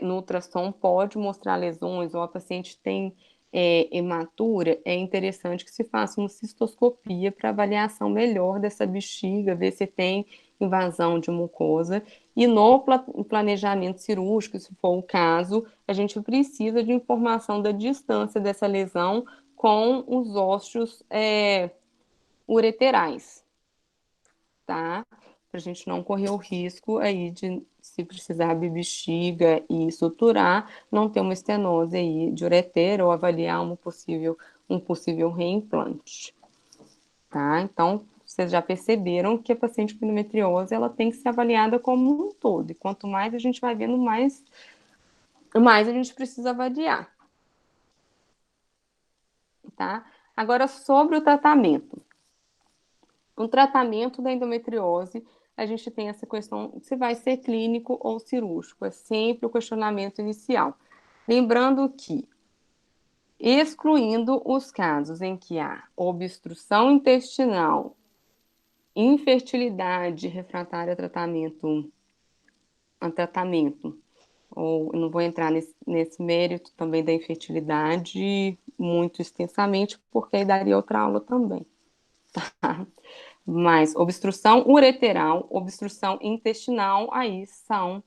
no ultrassom, pode mostrar lesões, ou a paciente tem hematura, é interessante que se faça uma cistoscopia para avaliação melhor dessa bexiga, ver se tem invasão de mucosa. E no planejamento cirúrgico, se for o caso, a gente precisa de informação da distância dessa lesão com os ossos ureterais, tá? Para a gente não correr o risco aí de, se precisar abrir bexiga e suturar, não ter uma estenose aí de ureter ou avaliar um possível reimplante, tá? Então, vocês já perceberam que a paciente com endometriose, ela tem que ser avaliada como um todo, e quanto mais a gente vai vendo, mais a gente precisa avaliar, tá? Agora, sobre o tratamento. O tratamento da endometriose, a gente tem essa questão se vai ser clínico ou cirúrgico, é sempre o questionamento inicial. Lembrando que, excluindo os casos em que há obstrução intestinal, infertilidade refratária a tratamento, ou eu não vou entrar nesse mérito também da infertilidade muito extensamente, porque aí daria outra aula também, tá? Mas obstrução ureteral, obstrução intestinal, aí são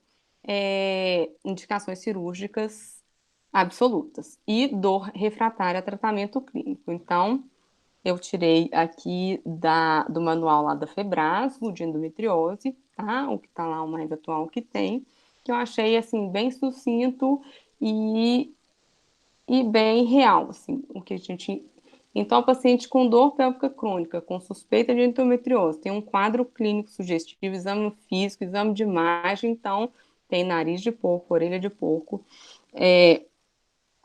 indicações cirúrgicas absolutas. E dor refratária a tratamento clínico. Então, eu tirei aqui do manual lá da Febrasgo, de endometriose, tá? O que está lá, o mais atual que tem, que eu achei, assim, bem sucinto e bem real, assim, o que a gente. Então, a paciente com dor pélvica crônica, com suspeita de endometriose, tem um quadro clínico sugestivo, exame físico, exame de imagem, então tem nariz de porco, orelha de porco,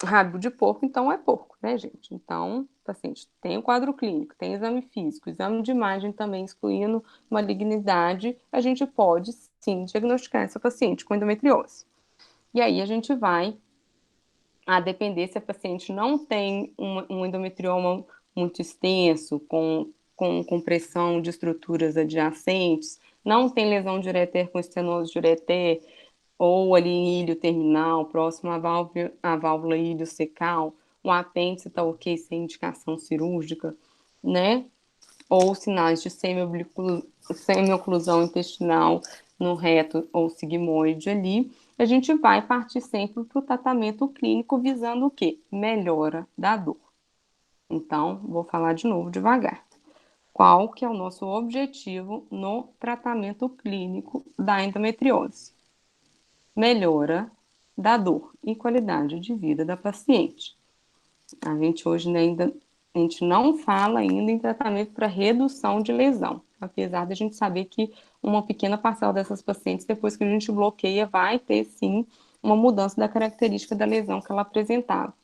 rabo de porco, então é porco, né, gente? Então, o paciente tem o quadro clínico, tem exame físico, exame de imagem também, excluindo malignidade, a gente pode sim diagnosticar essa paciente com endometriose. E aí a gente vai a depender se a paciente não tem um endometrioma muito extenso, com compressão de estruturas adjacentes, não tem lesão de ureter com estenose de ureter, ou ali em ilho terminal, próximo à válvula ilho-cecal, o apêndice está ok sem indicação cirúrgica, né? Ou sinais de semioclusão intestinal no reto ou sigmoide ali, a gente vai partir sempre para o tratamento clínico visando o quê? Melhora da dor. Então, vou falar de novo devagar. Qual que é o nosso objetivo no tratamento clínico da endometriose? Melhora da dor e qualidade de vida da paciente. A gente hoje ainda a gente não fala ainda em tratamento para redução de lesão, apesar de a gente saber que uma pequena parcela dessas pacientes, depois que a gente bloqueia, vai ter sim uma mudança da característica da lesão que ela apresentava,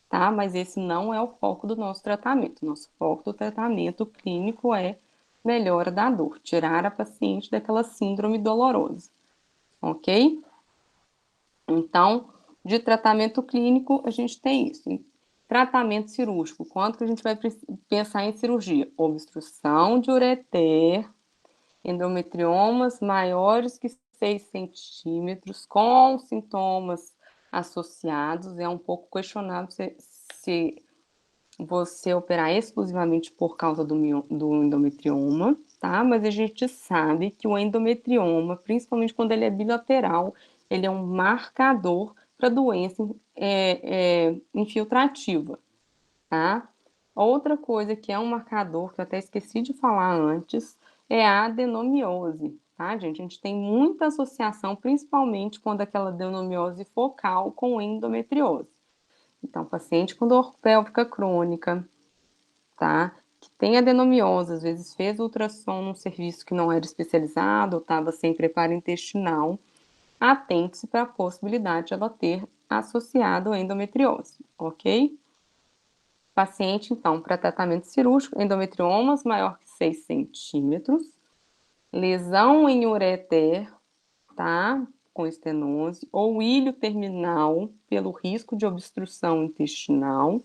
tá? Mas esse não é o foco do nosso tratamento. Nosso foco do tratamento clínico é melhora da dor, tirar a paciente daquela síndrome dolorosa, ok? Então, de tratamento clínico, a gente tem isso. Tratamento cirúrgico, quanto que a gente vai pensar em cirurgia? Obstrução de ureter, endometriomas maiores que 6 centímetros, com sintomas associados. É um pouco questionável se você operar exclusivamente por causa do endometrioma, tá? Mas a gente sabe que o endometrioma, principalmente quando ele é bilateral, ele é um marcador para doença infiltrativa, tá? Outra coisa que é um marcador, que eu até esqueci de falar antes, é a adenomiose, tá, gente? A gente tem muita associação, principalmente quando aquela adenomiose focal com endometriose. Então, paciente com dor pélvica crônica, tá? Que tem adenomiose, às vezes fez ultrassom num serviço que não era especializado, ou estava sem preparo intestinal, atente-se para a possibilidade de ela ter associado a endometriose, ok? Paciente, então, para tratamento cirúrgico, endometriomas maior que 6 centímetros, lesão em ureter, tá? Com estenose, ou ilho terminal pelo risco de obstrução intestinal,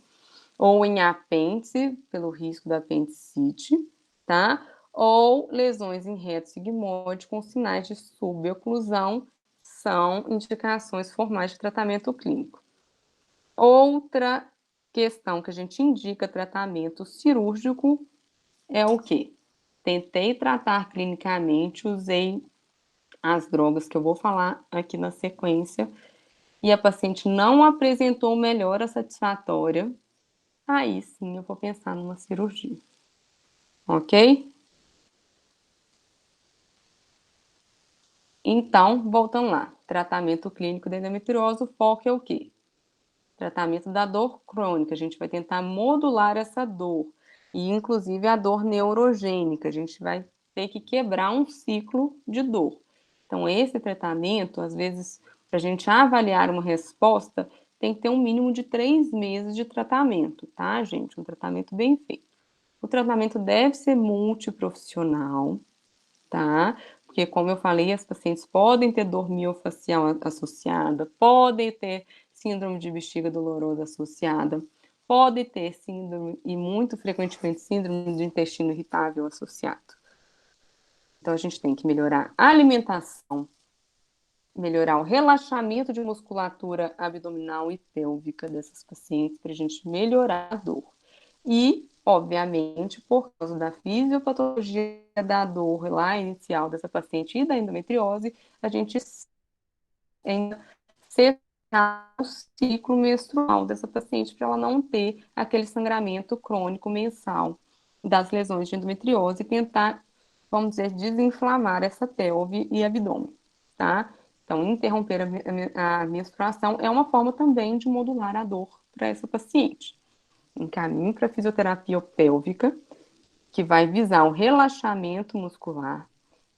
ou em apêndice pelo risco da apendicite, tá? Ou lesões em reto sigmoide com sinais de suboclusão são indicações formais de tratamento clínico. Outra questão que a gente indica tratamento cirúrgico é o quê? Tentei tratar clinicamente, usei as drogas que eu vou falar aqui na sequência e a paciente não apresentou melhora satisfatória, aí sim eu vou pensar numa cirurgia, ok? Então, voltando lá, tratamento clínico da endometriose, o foco é o quê? Tratamento da dor crônica, a gente vai tentar modular essa dor, e inclusive a dor neurogênica, a gente vai ter que quebrar um ciclo de dor. Então, esse tratamento, às vezes, para a gente avaliar uma resposta, tem que ter um mínimo de 3 meses de tratamento, tá, gente? Um tratamento bem feito. O tratamento deve ser multiprofissional, tá? Porque, como eu falei, as pacientes podem ter dor miofacial associada, podem ter síndrome de bexiga dolorosa associada, podem ter síndrome, e muito frequentemente, síndrome de intestino irritável associado. Então, a gente tem que melhorar a alimentação, melhorar o relaxamento de musculatura abdominal e pélvica dessas pacientes para a gente melhorar a dor. E, obviamente, por causa da fisiopatologia da dor lá inicial dessa paciente e da endometriose, a gente ainda setar o ciclo menstrual dessa paciente para ela não ter aquele sangramento crônico mensal das lesões de endometriose e tentar, vamos dizer, desinflamar essa pelve e abdômen, tá? Então, interromper a menstruação é uma forma também de modular a dor para essa paciente. Encaminhe para fisioterapia pélvica, que vai visar o relaxamento muscular.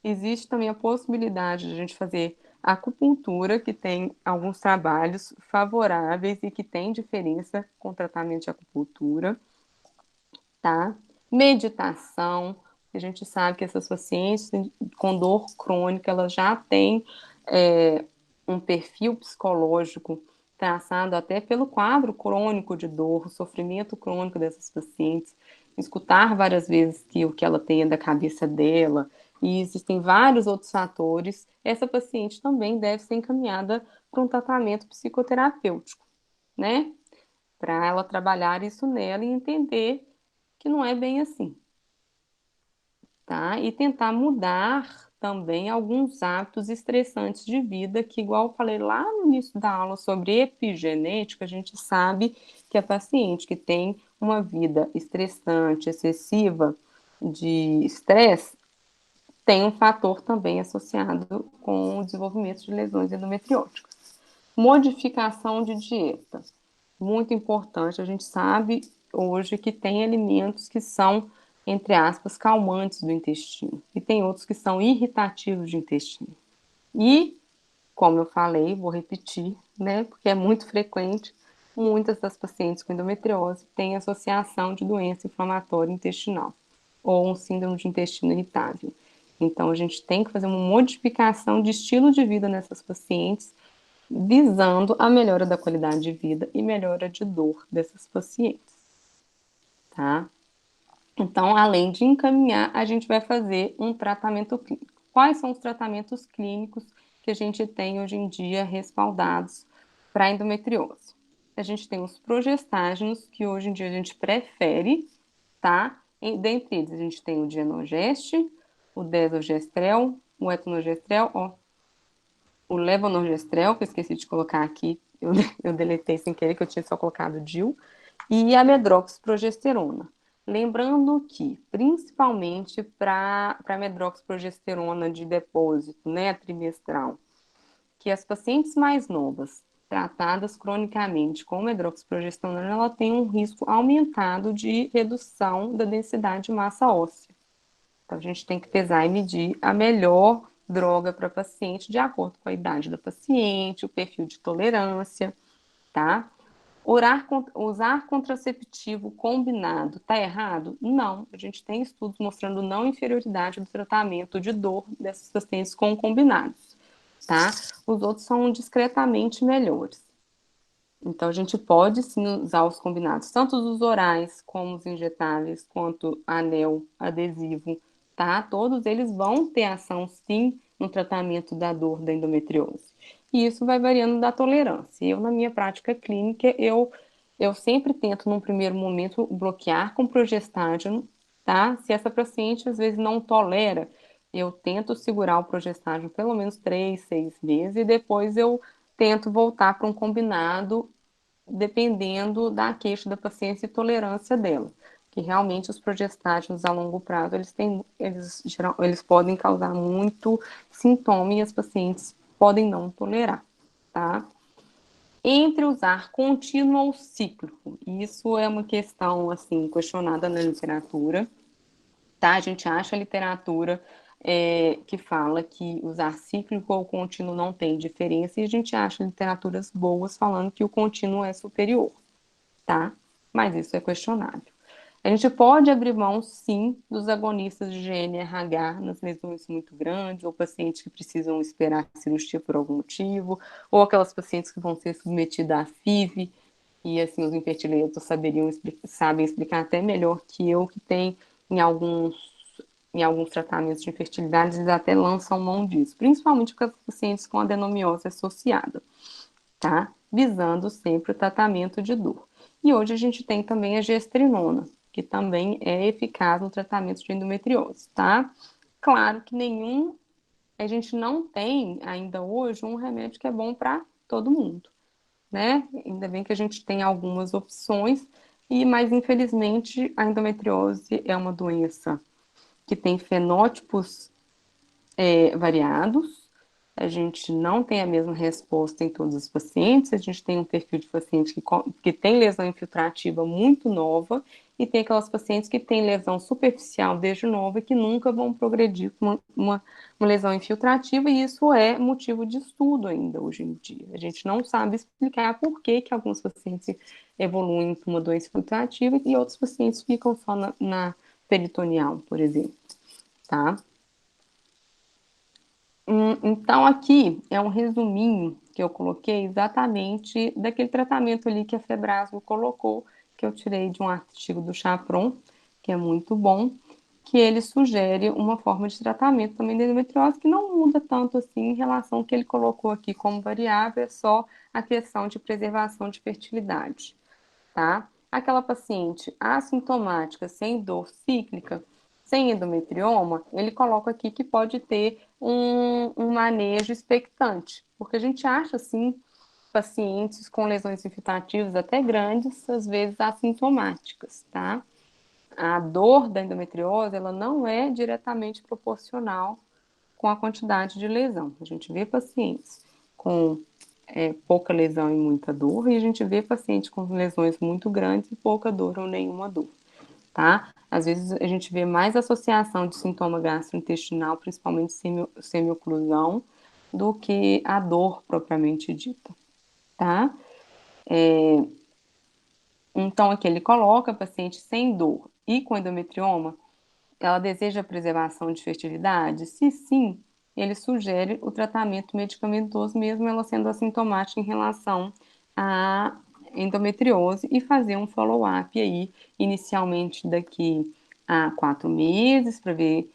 Existe também a possibilidade de a gente fazer acupuntura, que tem alguns trabalhos favoráveis e que tem diferença com o tratamento de acupuntura, tá? Meditação, a gente sabe que essas pacientes com dor crônica, elas já têm um perfil psicológico traçado até pelo quadro crônico de dor, o sofrimento crônico dessas pacientes, escutar várias vezes que o que ela tem é da cabeça dela, e existem vários outros fatores, essa paciente também deve ser encaminhada para um tratamento psicoterapêutico, né? Para ela trabalhar isso nela e entender que não é bem assim, tá? E tentar mudar também alguns hábitos estressantes de vida, que, igual eu falei lá no início da aula sobre epigenética, a gente sabe que a paciente que tem uma vida estressante, excessiva de estresse, tem um fator também associado com o desenvolvimento de lesões endometrióticas. Modificação de dieta. Muito importante, a gente sabe hoje que tem alimentos que são, entre aspas, calmantes do intestino, e tem outros que são irritativos do intestino. E, como eu falei, vou repetir, né, porque é muito frequente, muitas das pacientes com endometriose têm associação de doença inflamatória intestinal ou um síndrome de intestino irritável. Então, a gente tem que fazer uma modificação de estilo de vida nessas pacientes, visando a melhora da qualidade de vida e melhora de dor dessas pacientes, tá? Então, além de encaminhar, a gente vai fazer um tratamento clínico. Quais são os tratamentos clínicos que a gente tem hoje em dia respaldados para endometriose? A gente tem os progestágenos, que hoje em dia a gente prefere, tá? E dentre eles, a gente tem o Dienogest, o Desogestrel, o Etonogestrel, ó, o Levonorgestrel, que eu esqueci de colocar aqui, eu deletei sem querer, que eu tinha só colocado DIL, e a medroxprogesterona. Lembrando que, principalmente para a medroxprogesterona de depósito, né, trimestral, que as pacientes mais novas, tratadas cronicamente com medroxprogesterona, ela tem um risco aumentado de redução da densidade de massa óssea. Então, a gente tem que pesar e medir a melhor droga para paciente de acordo com a idade da paciente, o perfil de tolerância, tá? Usar contraceptivo combinado, tá errado? Não. A gente tem estudos mostrando não inferioridade do tratamento de dor dessas pacientes com combinados. tá? Os outros são discretamente melhores. Então, a gente pode sim usar os combinados, tanto os orais como os injetáveis, quanto anel, adesivo, tá? Todos eles vão ter ação sim no tratamento da dor da endometriose. E isso vai variando da tolerância. Eu, na minha prática clínica, eu sempre tento, num primeiro momento, bloquear com progestágeno, tá? Se essa paciente às vezes não tolera, eu tento segurar o progestágeno pelo menos 3, 6 meses e depois eu tento voltar para um combinado, dependendo da queixa da paciente e tolerância dela. Que realmente os progestágenos a longo prazo, eles podem causar muito sintoma e as pacientes podem não tolerar, tá? Entre usar contínuo ou cíclico, isso é uma questão, assim, questionada na literatura, tá? A gente acha a literatura que fala que usar cíclico ou contínuo não tem diferença, e a gente acha literaturas boas falando que o contínuo é superior, tá? Mas isso é questionável. A gente pode abrir mão, sim, dos agonistas de GNRH nas lesões muito grandes, ou pacientes que precisam esperar a cirurgia por algum motivo, ou aquelas pacientes que vão ser submetidas à FIV, e assim, os infertilizantes sabem explicar até melhor que eu, que tem em alguns, em alguns tratamentos de infertilidade, eles até lançam mão disso, principalmente com as pacientes com adenomiose associada, tá? Visando sempre o tratamento de dor. E hoje a gente tem também a gestrinona, que também é eficaz no tratamento de endometriose, tá? Claro que a gente não tem ainda hoje um remédio que é bom para todo mundo, né? Ainda bem que a gente tem algumas opções, mas infelizmente a endometriose é uma doença que tem fenótipos variados. A gente não tem a mesma resposta em todos os pacientes. A gente tem um perfil de paciente que tem lesão infiltrativa muito nova e tem aquelas pacientes que têm lesão superficial desde nova e que nunca vão progredir com uma lesão infiltrativa, e isso é motivo de estudo ainda hoje em dia. A gente não sabe explicar por que que alguns pacientes evoluem para uma doença infiltrativa e outros pacientes ficam só na peritoneal, por exemplo, tá? Então, aqui é um resuminho que eu coloquei exatamente daquele tratamento ali que a Febrasgo colocou, que eu tirei de um artigo do Chapron, que é muito bom, que ele sugere uma forma de tratamento também da endometriose que não muda tanto assim em relação ao que ele colocou aqui como variável, é só a questão de preservação de fertilidade, tá? Aquela paciente assintomática, sem dor cíclica, sem endometrioma, ele coloca aqui que pode ter um manejo expectante, porque a gente acha, assim, pacientes com lesões infiltrativas até grandes, às vezes assintomáticas, tá? A dor da endometriose, ela não é diretamente proporcional com a quantidade de lesão. A gente vê pacientes com pouca lesão e muita dor, e a gente vê pacientes com lesões muito grandes e pouca dor ou nenhuma dor, tá? Às vezes a gente vê mais associação de sintoma gastrointestinal, principalmente semioclusão, do que a dor propriamente dita, tá? Então, aqui ele coloca paciente sem dor e com endometrioma, ela deseja preservação de fertilidade? Se sim, ele sugere o tratamento medicamentoso, mesmo ela sendo assintomática em relação à endometriose, e fazer um follow-up aí, inicialmente daqui a 4 meses, para ver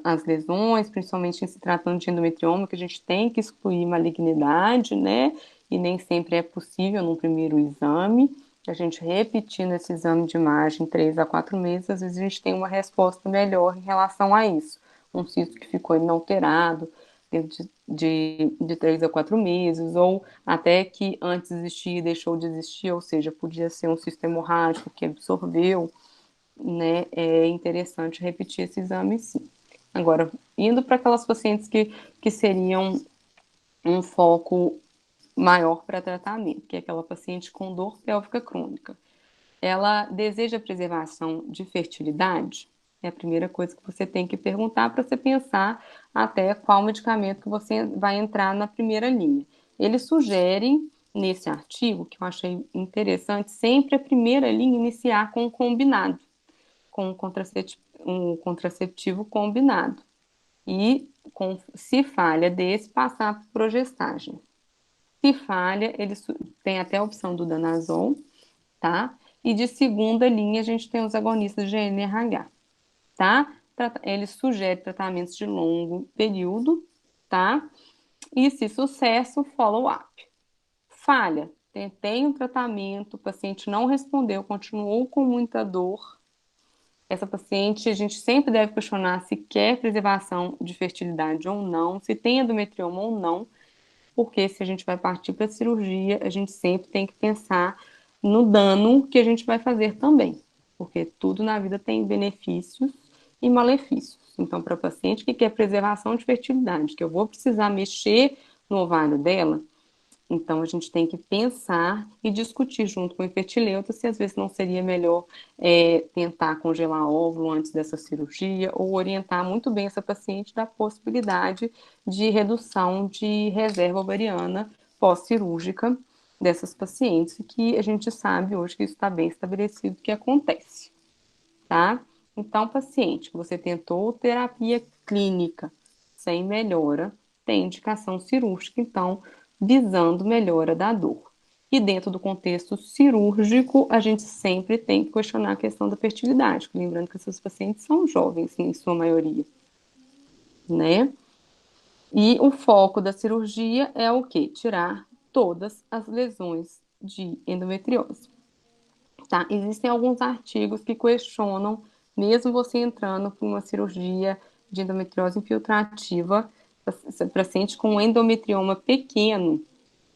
as lesões, principalmente em se tratando de endometrioma, que a gente tem que excluir malignidade, né? E nem sempre é possível num primeiro exame. A gente repetindo esse exame de imagem 3 a 4 meses, às vezes a gente tem uma resposta melhor em relação a isso. Um cisto que ficou inalterado dentro de 3 a 4 meses, ou até que antes existia e deixou de existir, ou seja, podia ser um cisto hemorrágico que absorveu, né? É interessante repetir esse exame, sim. Agora, indo para aquelas pacientes que seriam um foco maior para tratamento, que é aquela paciente com dor pélvica crônica. Ela deseja preservação de fertilidade? É a primeira coisa que você tem que perguntar para você pensar até qual medicamento que você vai entrar na primeira linha. Eles sugerem, nesse artigo, que eu achei interessante, sempre a primeira linha iniciar com um combinado, com um contraceptivo combinado, E se falha desse, passar por progestagem. Se falha, ele tem até a opção do danazol, tá? E de segunda linha, a gente tem os agonistas de NRH, tá? Ele sugere tratamentos de longo período, tá? E se sucesso, follow-up. Falha, tentei um tratamento, o paciente não respondeu, continuou com muita dor. Essa paciente, a gente sempre deve questionar se quer preservação de fertilidade ou não, se tem endometrioma ou não, porque se a gente vai partir para a cirurgia, a gente sempre tem que pensar no dano que a gente vai fazer também, porque tudo na vida tem benefícios e malefícios. Então, para a paciente que quer preservação de fertilidade, que eu vou precisar mexer no ovário dela, então a gente tem que pensar e discutir junto com o infertileuta se às vezes não seria melhor tentar congelar óvulo antes dessa cirurgia ou orientar muito bem essa paciente da possibilidade de redução de reserva ovariana pós-cirúrgica dessas pacientes, que a gente sabe hoje que isso está bem estabelecido que acontece, tá? Então, paciente que você tentou terapia clínica sem melhora, tem indicação cirúrgica, então, visando melhora da dor. E dentro do contexto cirúrgico, a gente sempre tem que questionar a questão da fertilidade, lembrando que esses pacientes são jovens, em sua maioria, né? E o foco da cirurgia é o quê? Tirar todas as lesões de endometriose. Tá? Existem alguns artigos que questionam, mesmo você entrando para uma cirurgia de endometriose infiltrativa, paciente com endometrioma pequeno,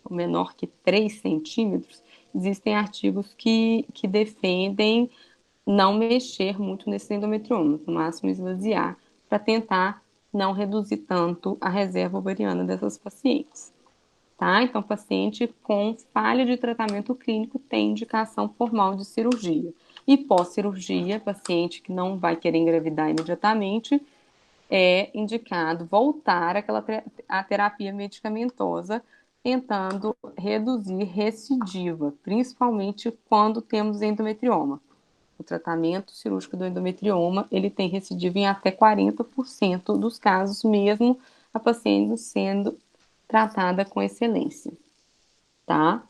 menor que 3 centímetros, existem artigos que defendem não mexer muito nesse endometrioma, no máximo esvaziar, para tentar não reduzir tanto a reserva ovariana dessas pacientes. Tá? Então, paciente com falha de tratamento clínico tem indicação formal de cirurgia. E pós-cirurgia, paciente que não vai querer engravidar imediatamente, é indicado voltar à terapia medicamentosa, tentando reduzir recidiva, principalmente quando temos endometrioma. O tratamento cirúrgico do endometrioma, ele tem recidiva em até 40% dos casos, mesmo a paciente sendo tratada com excelência, tá?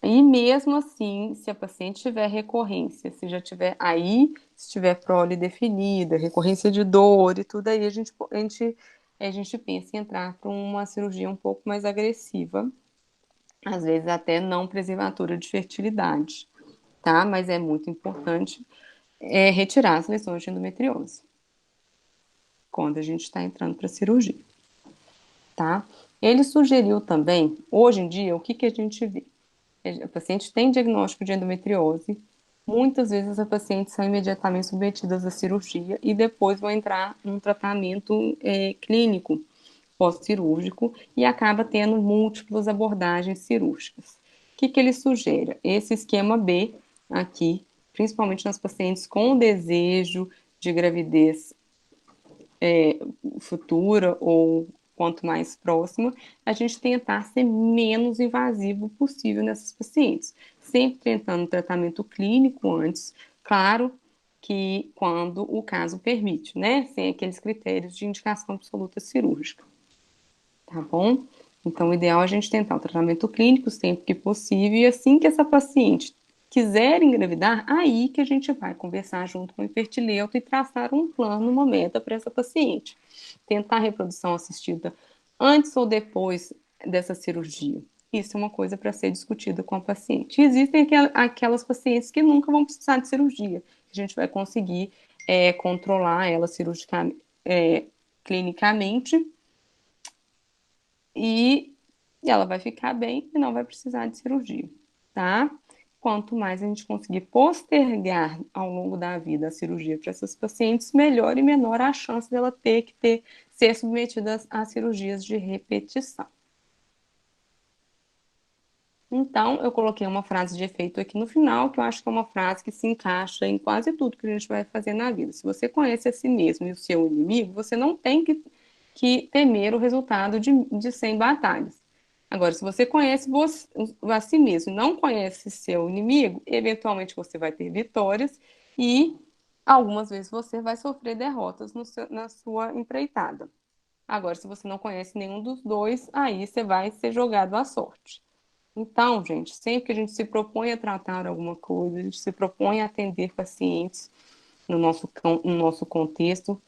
E mesmo assim, se a paciente tiver recorrência, se já tiver aí, se tiver prole definida, recorrência de dor e tudo aí, a gente pensa em entrar para uma cirurgia um pouco mais agressiva, às vezes até não preservadora de fertilidade, tá? Mas é muito importante retirar as lesões de endometriose quando a gente está entrando para a cirurgia, tá? Ele sugeriu também, hoje em dia, o que a gente vê? A paciente tem diagnóstico de endometriose, muitas vezes as pacientes são imediatamente submetidas à cirurgia e depois vão entrar num tratamento clínico pós-cirúrgico e acaba tendo múltiplas abordagens cirúrgicas. O que ele sugere? Esse esquema B aqui, principalmente nas pacientes com desejo de gravidez futura ou quanto mais próxima, a gente tentar ser menos invasivo possível nessas pacientes. Sempre tentando tratamento clínico antes, claro que quando o caso permite, né? Sem aqueles critérios de indicação absoluta cirúrgica, tá bom? Então, o ideal é a gente tentar o tratamento clínico sempre que possível e assim que essa paciente quiser engravidar, aí que a gente vai conversar junto com o infertileuta e traçar um plano, uma meta para essa paciente. Tentar a reprodução assistida antes ou depois dessa cirurgia. Isso é uma coisa para ser discutida com a paciente. E existem aquelas pacientes que nunca vão precisar de cirurgia. A gente vai conseguir controlar ela cirurgicamente, clinicamente e ela vai ficar bem e não vai precisar de cirurgia, tá? Quanto mais a gente conseguir postergar ao longo da vida a cirurgia para essas pacientes, melhor e menor a chance dela ser submetida a cirurgias de repetição. Então, eu coloquei uma frase de efeito aqui no final, que eu acho que é uma frase que se encaixa em quase tudo que a gente vai fazer na vida. Se você conhece a si mesmo e o seu inimigo, você não tem que temer o resultado de 100 batalhas. Agora, se você conhece a si mesmo e não conhece seu inimigo, eventualmente você vai ter vitórias e algumas vezes você vai sofrer derrotas na sua empreitada. Agora, se você não conhece nenhum dos dois, aí você vai ser jogado à sorte. Então, gente, sempre que a gente se propõe a tratar alguma coisa, a gente se propõe a atender pacientes no nosso contexto,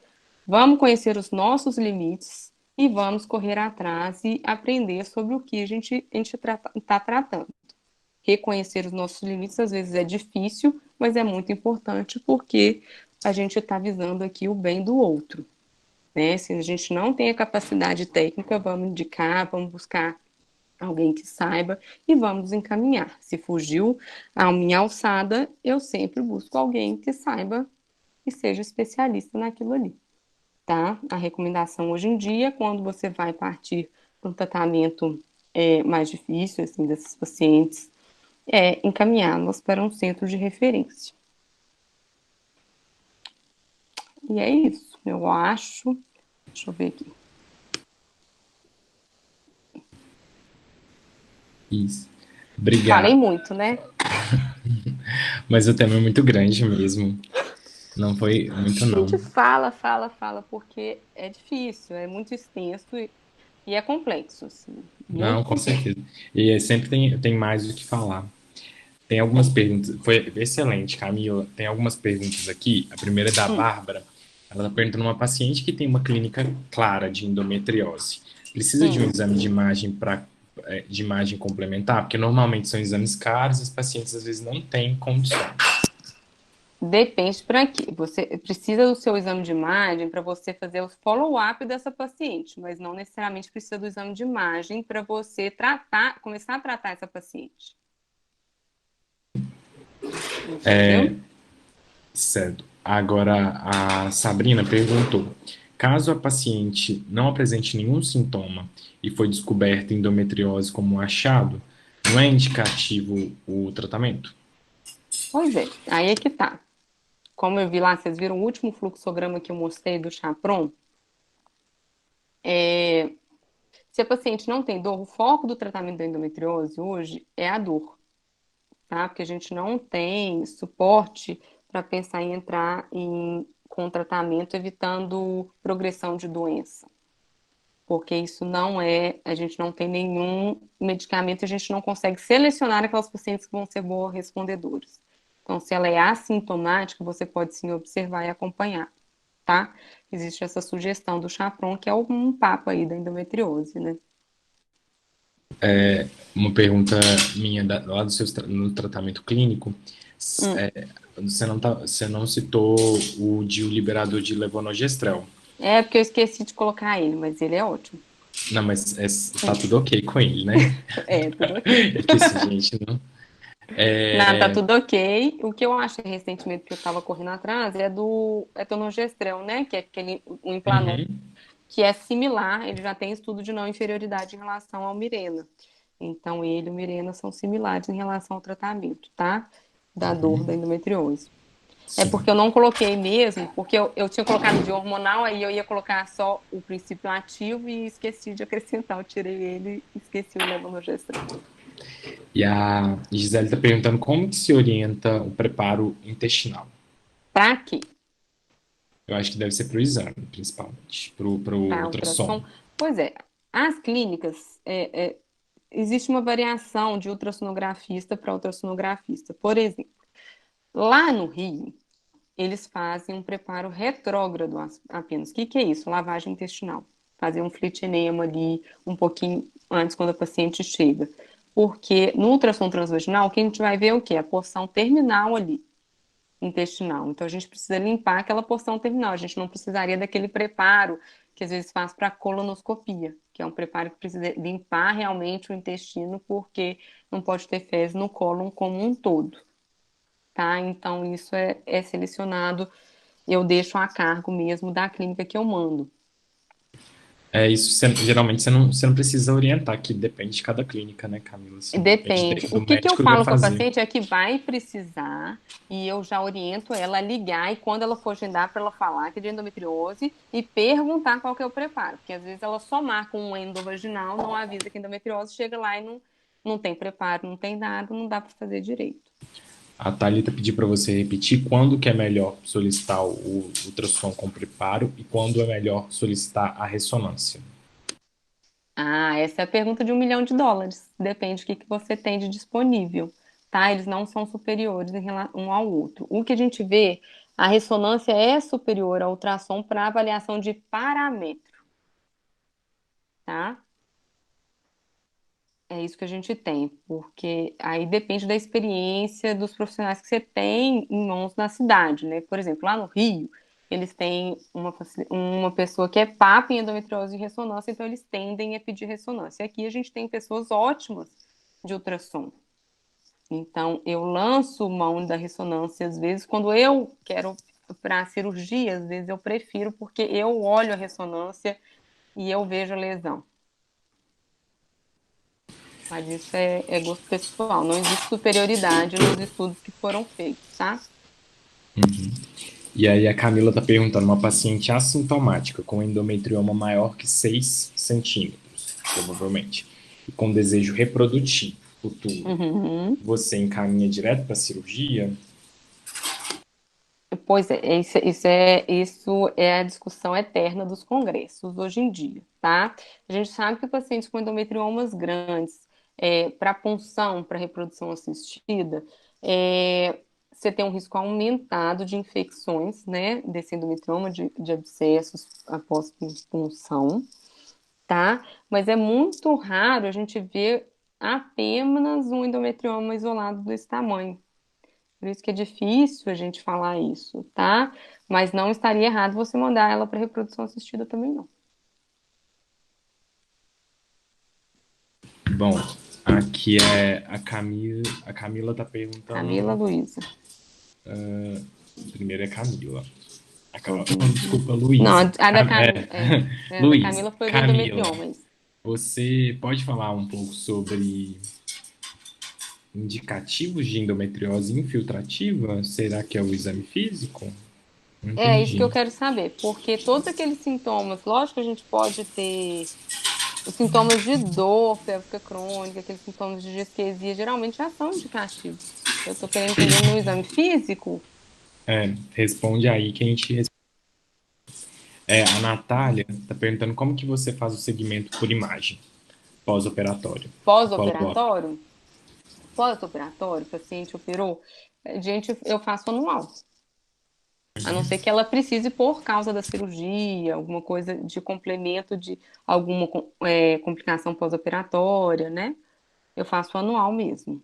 vamos conhecer os nossos limites e vamos correr atrás e aprender sobre o que a gente está tratando. Reconhecer os nossos limites às vezes é difícil, mas é muito importante porque a gente está visando aqui o bem do outro, né? Se a gente não tem a capacidade técnica, vamos indicar, vamos buscar alguém que saiba e vamos encaminhar. Se fugiu a minha alçada, eu sempre busco alguém que saiba e seja especialista naquilo ali, tá? A recomendação hoje em dia, quando você vai partir para um tratamento mais difícil, assim, desses pacientes, é encaminhá-los para um centro de referência. E é isso, eu acho. Deixa eu ver aqui. Isso. Falei Obrigado. muito, né? Mas o tema é muito grande mesmo. Não foi muito, A gente não. fala, porque é difícil, é muito extenso e é complexo, assim, muito Não, com complexo. certeza. E sempre tem mais o que falar. Tem algumas Tem. perguntas. Foi excelente, Camila. Tem algumas perguntas aqui. A primeira é da Hum, Bárbara. Ela está perguntando uma paciente que tem uma clínica clara de endometriose. Precisa de um hum. exame de imagem de imagem complementar? Porque normalmente são exames caros e os pacientes às vezes não têm condições. Depende para quê. Você precisa do seu exame de imagem para você fazer o follow-up dessa paciente, mas não necessariamente precisa do exame de imagem para você tratar, começar a tratar essa paciente. Entendeu? Certo. Agora, a Sabrina perguntou: caso a paciente não apresente nenhum sintoma e foi descoberta endometriose como um achado, não é indicativo o tratamento? Pois é, aí é que tá. Como eu vi lá, vocês viram o último fluxograma que eu mostrei do Chapron? Se a paciente não tem dor, o foco do tratamento da endometriose hoje é a dor, tá? Porque a gente não tem suporte para pensar em entrar com tratamento evitando progressão de doença. Porque isso não é, a gente não tem nenhum medicamento, a gente não consegue selecionar aquelas pacientes que vão ser boas respondedoras. Então, se ela é assintomática, você pode sim observar e acompanhar, tá? Existe essa sugestão do Chapron, que é um papo aí da endometriose, né? Uma pergunta minha lá no tratamento clínico. Hum. Você não citou o DIU liberador de levonorgestrel. É porque eu esqueci de colocar ele, mas ele é ótimo. Não, mas tá Hum. tudo ok com ele, né? É, tudo ok. É que esse, gente, não. Não, tá tudo ok. O que eu achei recentemente que eu tava correndo atrás é do etonogestrel, né? Que é aquele, o Implanon, Uhum. que é similar, ele já tem estudo de não inferioridade em relação ao Mirena. Então, ele e o Mirena são similares em relação ao tratamento, tá? Da dor da endometriose. É Sim. porque eu não coloquei mesmo, porque eu tinha colocado de hormonal, aí eu ia colocar só o princípio ativo e esqueci de acrescentar. Eu tirei ele e esqueci o levonorgestrel. E a Gisele está perguntando como que se orienta o preparo intestinal. Pra quê? Eu acho que deve ser para o exame, principalmente, para o Para ultrassom. ultrassom? Pois é, as clínicas, existe uma variação de ultrassonografista para ultrassonografista. Por exemplo, lá no Rio, eles fazem um preparo retrógrado apenas. O que que é isso? Lavagem intestinal. Fazer um flit enema ali um pouquinho antes, quando a paciente chega. Porque no ultrassom transvaginal, o que a gente vai ver é o quê? A porção terminal ali, intestinal. Então, a gente precisa limpar aquela porção terminal. A gente não precisaria daquele preparo que às vezes faz para colonoscopia, que é um preparo que precisa limpar realmente o intestino, porque não pode ter fezes no cólon como um todo, tá? Então, isso é selecionado, eu deixo a cargo mesmo da clínica que eu mando. É isso, geralmente você não precisa orientar, que depende de cada clínica, né, Camila? Assim, depende Depende. O do que que eu médico que vai falo com a fazer. paciente é que vai precisar e eu já oriento ela a ligar e quando ela for agendar para ela falar que é de endometriose e perguntar qual que é o preparo, porque às vezes ela só marca um endovaginal, não avisa que é endometriose, chega lá e não tem preparo, não tem nada, não dá para fazer direito. A Thalita pediu para você repetir quando que é melhor solicitar o ultrassom com preparo e quando é melhor solicitar a ressonância. Ah, essa é a pergunta de US$ 1 milhão. Depende do que você tem de disponível, tá? Eles não são superiores um ao outro. O que a gente vê, a ressonância é superior ao ultrassom para avaliação de parâmetro, tá? É isso que a gente tem, porque aí depende da experiência dos profissionais que você tem em mãos na cidade, né? Por exemplo, lá no Rio, eles têm uma pessoa que é papa em endometriose e ressonância, então eles tendem a pedir ressonância. Aqui a gente tem pessoas ótimas de ultrassom. Então, eu lanço mão da ressonância, às vezes, quando eu quero para cirurgia, às vezes eu prefiro, porque eu olho a ressonância e eu vejo a lesão. Mas isso é gosto pessoal. Não existe superioridade nos estudos que foram feitos, tá? E aí a Camila está perguntando, uma paciente assintomática com endometrioma maior que 6 centímetros, provavelmente, e com desejo reprodutivo futuro, Uhum. você encaminha direto para a cirurgia? Pois é, isso é a discussão eterna dos congressos hoje em dia, tá? A gente sabe que pacientes com endometriomas grandes, para punção, para reprodução assistida, você tem um risco aumentado de infecções, né, desse endometrioma, de abscessos após punção, tá? Mas é muito raro a gente ver apenas um endometrioma isolado desse tamanho. Por isso que é difícil a gente falar isso, tá? Mas não estaria errado você mandar ela para reprodução assistida também, não. Bom, aqui é a Camila está Camila perguntando, Luísa. primeiro é Camila. Entendi. Desculpa, Não, Luísa. a da Camila, a da Luísa, Camila foi do Camila, endometrioma. você pode falar um pouco sobre indicativos de endometriose infiltrativa? Será que é o exame físico? Não É isso que entendi. eu quero saber, porque todos aqueles sintomas, lógico que a gente pode ter os sintomas de dor pélvica crônica, aqueles sintomas de disestesia, geralmente já são indicativos. Eu tô querendo entender no exame físico, Responde aí que a gente. A Natália está perguntando como que você faz o segmento por imagem, pós-operatório. Follow-up. pós-operatório, o paciente operou, gente, eu faço anual. A não ser que ela precise por causa da cirurgia, alguma coisa de complemento de alguma complicação pós-operatória, né? Eu faço anual mesmo.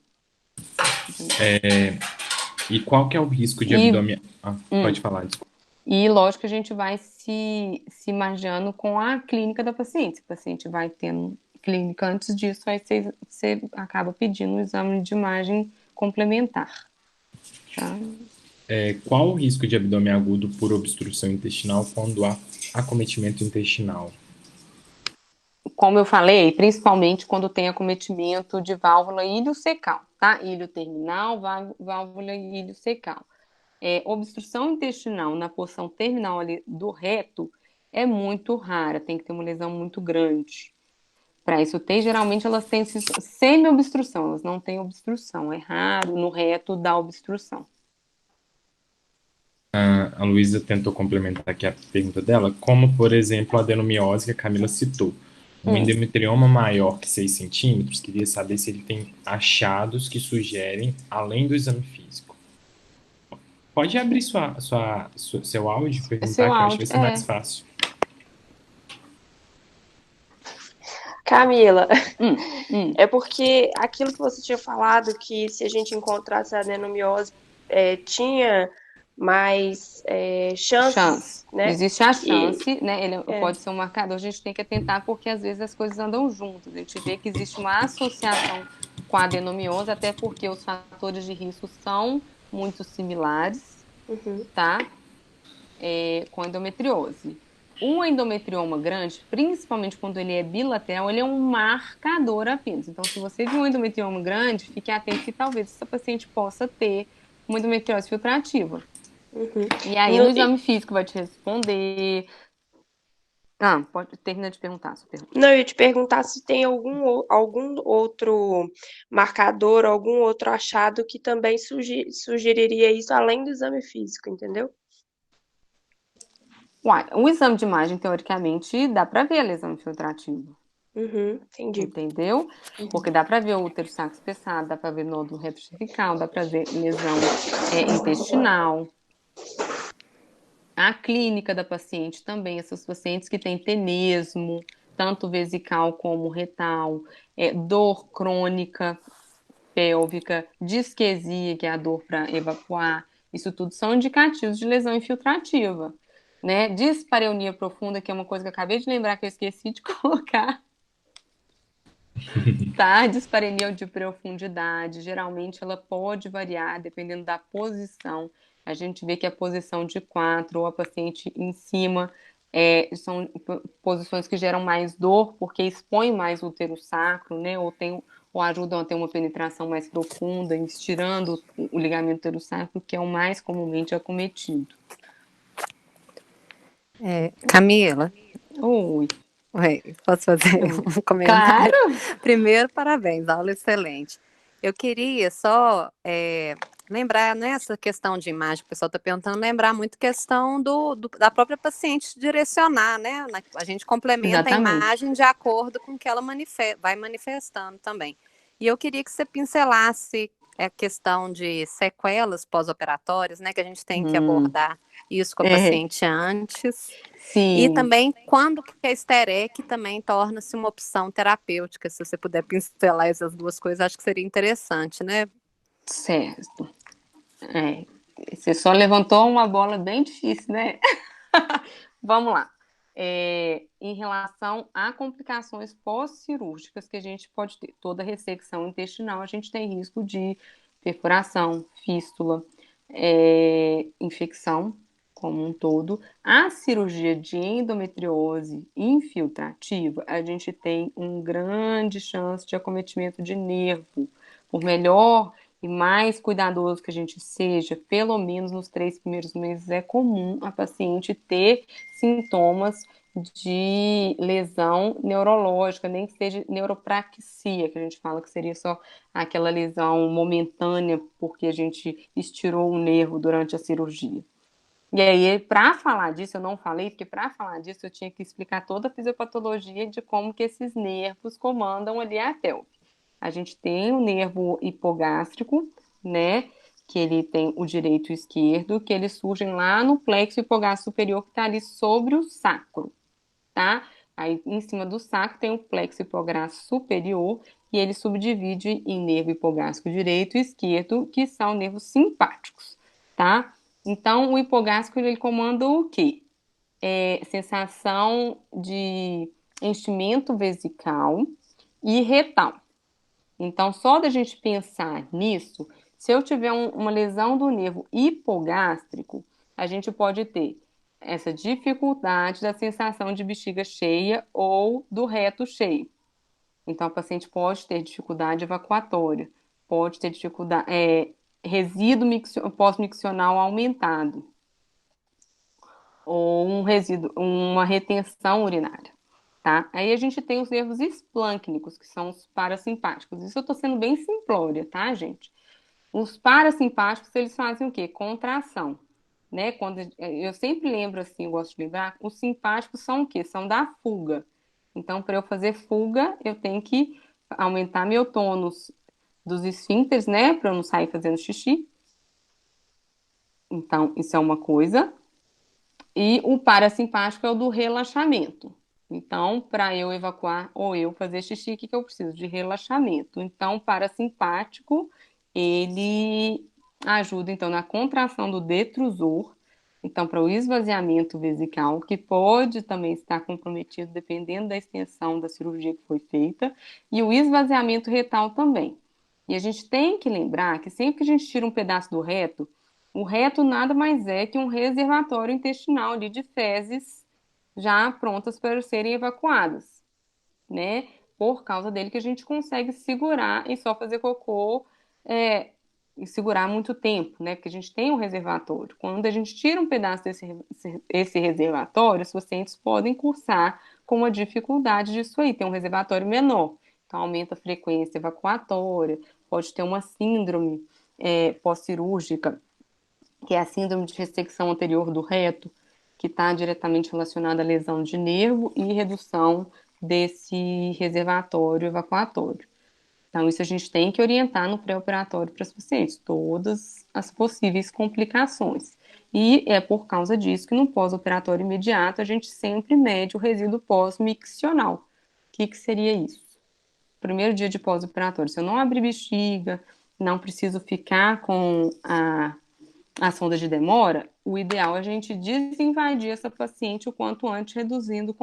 E qual que é o risco de E, abdômen? Ah, pode hum, falar, desculpa. e lógico que a gente vai se imaginando com a clínica da paciente. Se o paciente vai tendo clínica antes disso, aí você acaba pedindo um exame de imagem complementar, tá? Qual o risco de abdômen agudo por obstrução intestinal quando há acometimento intestinal? Como eu falei, principalmente quando tem acometimento de válvula ilho-secal, tá? Ilho terminal, válvula ilho-secal. Obstrução intestinal na porção terminal ali do reto é muito rara, tem que ter uma lesão muito grande. Para isso ter, geralmente elas têm semi-obstrução, elas não têm obstrução. É raro no reto da obstrução. A Luísa tentou complementar aqui a pergunta dela, como, por exemplo, a adenomiose que a Camila citou. Um Hum. endometrioma maior que 6 centímetros, queria saber se ele tem achados que sugerem além do exame físico. Pode abrir seu áudio e perguntar, Seu que eu acho que vai áudio, ser mais fácil. Camila, hum. é porque aquilo que você tinha falado, que se a gente encontrasse a adenomiose, tinha mais Chance. chances, né? Existe a E, chance, né? Ele é, pode ser um marcador, a gente tem que atentar porque às vezes as coisas andam juntas. A gente vê que existe uma associação com a adenomiose, até porque os fatores de risco são muito similares, uhum, tá? Com a endometriose. O endometrioma grande, principalmente quando ele é bilateral, ele é um marcador apenas. Então, se você viu um endometrioma grande, fique atento que talvez essa paciente possa ter uma endometriose filtrativa. uhum. E aí, no No- exame físico, vai te responder. Ah, pode terminar de perguntar a sua pergunta. Não, eu ia te perguntar se tem algum outro marcador, algum outro achado que também sugeriria isso além do exame físico, entendeu? Uai, o exame de imagem, teoricamente, dá para ver a lesão infiltrativa, Uhum, entendi. entendeu? Uhum. Porque dá para ver o útero sacro espessado, dá para ver nódulo retrocervical, dá para ver lesão intestinal. A clínica da paciente também, essas pacientes que têm tenesmo, tanto vesical como retal, dor crônica pélvica, disquesia, que é a dor para evacuar, isso tudo são indicativos de lesão infiltrativa, né? Dispareunia profunda, que é uma coisa que eu acabei de lembrar que eu esqueci de colocar, tá? Dispareunia de profundidade, geralmente ela pode variar dependendo da posição. A gente vê que a posição de quatro ou a paciente em cima são posições que geram mais dor porque expõem mais o útero sacro, né? Ou ajudam a ter uma penetração mais profunda, estirando o ligamento útero sacro, que é o mais comumente acometido. Camila, Oi, posso fazer oi. um comentário? Claro! Primeiro, parabéns, aula excelente. Eu queria só lembrar nessa questão de imagem, o pessoal está perguntando, lembrar muito questão da própria paciente direcionar, né? A gente complementa a Exatamente. imagem de acordo com o que ela vai manifestando também. E eu queria que você pincelasse a questão de sequelas pós-operatórias, né? Que a gente tem que abordar isso com a É, paciente antes. E sim, também quando que a esterec também torna-se uma opção terapêutica. Se você puder pincelar essas duas coisas, acho que seria interessante, né? certo. É, você só levantou uma bola bem difícil, né? Vamos lá. Em relação a complicações pós-cirúrgicas que a gente pode ter, toda ressecção intestinal, a gente tem risco de perfuração, fístula, infecção como um todo. A cirurgia de endometriose infiltrativa, a gente tem um grande chance de acometimento de nervo, por melhor e mais cuidadoso que a gente seja, pelo menos nos 3 primeiros meses é comum a paciente ter sintomas de lesão neurológica, nem que seja neuropraxia, que a gente fala que seria só aquela lesão momentânea porque a gente estirou o nervo durante a cirurgia. E aí, para falar disso, eu não falei, porque para falar disso eu tinha que explicar toda a fisiopatologia de como que esses nervos comandam ali a pelve. A gente tem o nervo hipogástrico, né? Que ele tem o direito e o esquerdo, que eles surgem lá no plexo hipogástrico superior, que está ali sobre o sacro, tá? Aí em cima do sacro tem o plexo hipogástrico superior, e ele subdivide em nervo hipogástrico direito e esquerdo, que são nervos simpáticos, tá? Então, o hipogástrico ele comanda o quê? Sensação de enchimento vesical e retal. Então, só da gente pensar nisso, se eu tiver uma lesão do nervo hipogástrico, a gente pode ter essa dificuldade da sensação de bexiga cheia ou do reto cheio. Então, a paciente pode ter dificuldade evacuatória, pode ter dificuldade, resíduo pós-miccional aumentado, ou um resíduo, uma retenção urinária, tá? Aí a gente tem os nervos esplâncnicos, que são os parasimpáticos. Isso eu tô sendo bem simplória, tá, gente? Os parasimpáticos, eles fazem o quê? Contração, né? Quando eu sempre lembro assim, eu gosto de lembrar, os simpáticos são o quê? São da fuga. Então, para eu fazer fuga, eu tenho que aumentar meu tônus dos esfíncteres, né? Para eu não sair fazendo xixi. Então, isso é uma coisa. E o parasimpático é o do relaxamento. Então, para eu evacuar ou eu fazer xixi, o que que eu preciso? De relaxamento. Então, o parasimpático, ele ajuda, então, na contração do detrusor, então, para o esvaziamento vesical, que pode também estar comprometido dependendo da extensão da cirurgia que foi feita, e o esvaziamento retal também. E a gente tem que lembrar que sempre que a gente tira um pedaço do reto, o reto nada mais é que um reservatório intestinal ali de fezes já prontas para serem evacuadas, né? Por causa dele que a gente consegue segurar e só fazer cocô é, segurar muito tempo, né? Porque a gente tem um reservatório. Quando a gente tira um pedaço esse reservatório, os pacientes podem cursar com uma dificuldade disso aí, tem um reservatório menor. Então, aumenta a frequência evacuatória, pode ter uma síndrome pós-cirúrgica, que é a síndrome de ressecção anterior do reto, que está diretamente relacionada à lesão de nervo e redução desse reservatório evacuatório. Então, isso a gente tem que orientar no pré-operatório para os pacientes, todas as possíveis complicações. E é por causa disso que no pós-operatório imediato a gente sempre mede o resíduo pós-miccional. O que seria isso? Primeiro dia de pós-operatório, se eu não abrir bexiga, não preciso ficar com a sonda de demora, o ideal é a gente desinvadir essa paciente o quanto antes, reduzindo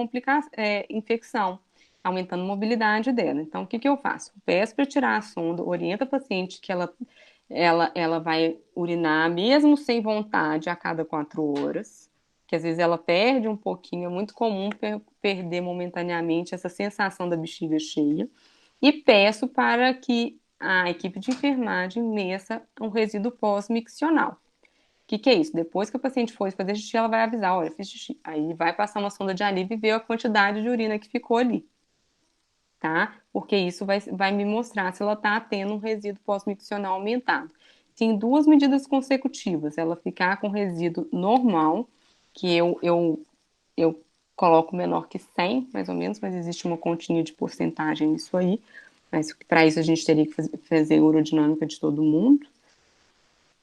infecção, aumentando a mobilidade dela. Então, o que eu faço? Peço para tirar a sonda, oriento a paciente que ela vai urinar, mesmo sem vontade, a cada 4 horas, que às vezes ela perde um pouquinho, é muito comum perder momentaneamente essa sensação da bexiga cheia, e peço para que a equipe de enfermagem meça um resíduo pós-miccional. O que é isso? Depois que a paciente for fazer xixi, ela vai avisar, olha, fiz xixi. Aí vai passar uma sonda de alívio e ver a quantidade de urina que ficou ali, tá? Porque isso vai me mostrar se ela está tendo um resíduo pós-miccional aumentado. Se em 2 medidas consecutivas ela ficar com resíduo normal, que eu coloco menor que 100, mais ou menos, mas existe uma continha de porcentagem nisso aí, mas para isso a gente teria que fazer urodinâmica de todo mundo.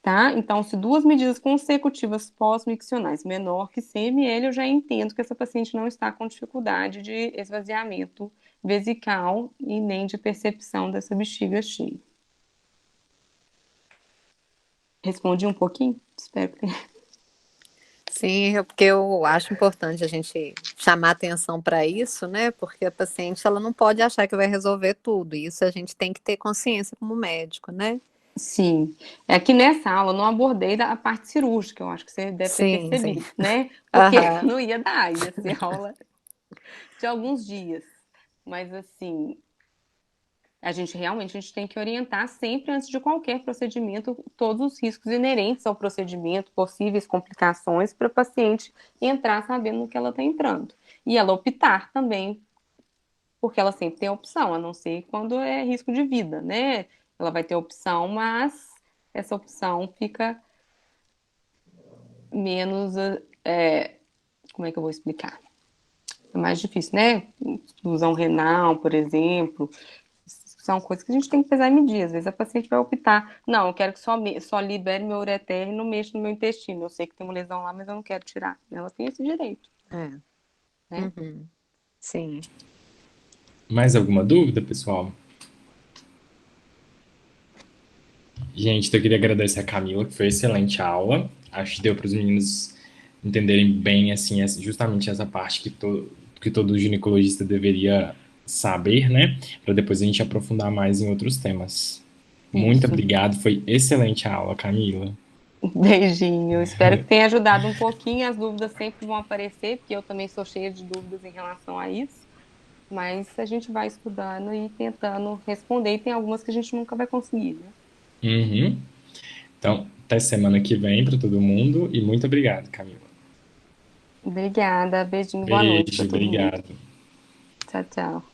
Tá? Então, se 2 medidas consecutivas pós-miccionais menor que 100 ml, eu já entendo que essa paciente não está com dificuldade de esvaziamento vesical e nem de percepção dessa bexiga cheia. Respondi um pouquinho? Espero que... Sim, porque eu acho importante a gente chamar atenção para isso, né? Porque a paciente ela não pode achar que vai resolver tudo. Isso a gente tem que ter consciência como médico, né? Sim. É que nessa aula eu não abordei a parte cirúrgica, eu acho que você deve ter Sim, sim. percebido, né? Porque não ia dar, ia ser aula de alguns dias. Mas, assim, a gente tem que orientar sempre, antes de qualquer procedimento, todos os riscos inerentes ao procedimento, possíveis complicações, para a paciente entrar sabendo no que ela está entrando. E ela optar também, porque ela sempre tem a opção, a não ser quando é risco de vida, né? Ela vai ter opção, mas essa opção fica menos. Como é que eu vou explicar? É mais difícil, né? Exclusão renal, por exemplo. São coisas que a gente tem que pesar e medir. Às vezes a paciente vai optar, não, eu quero que só libere meu ureter e não mexa no meu intestino. Eu sei que tem uma lesão lá, mas eu não quero tirar. Ela tem esse direito. Né? Uhum. Sim. Mais alguma dúvida, pessoal? Gente, então eu queria agradecer a Camila, que foi excelente a aula. Acho que deu para os meninos entenderem bem, assim, justamente essa parte que todo ginecologista deveria saber, né? Para depois a gente aprofundar mais em outros temas. Muito Isso. obrigado, foi excelente a aula, Camila. Beijinho. Espero que tenha ajudado um pouquinho. As dúvidas sempre vão aparecer, porque eu também sou cheia de dúvidas em relação a isso. Mas a gente vai estudando e tentando responder. E tem algumas que a gente nunca vai conseguir, né? Uhum. Então, até semana que vem para todo mundo e muito obrigado, Camila. Obrigada. Beijinho. Boa noite para Beijo, todo mundo. obrigado. Tchau, tchau.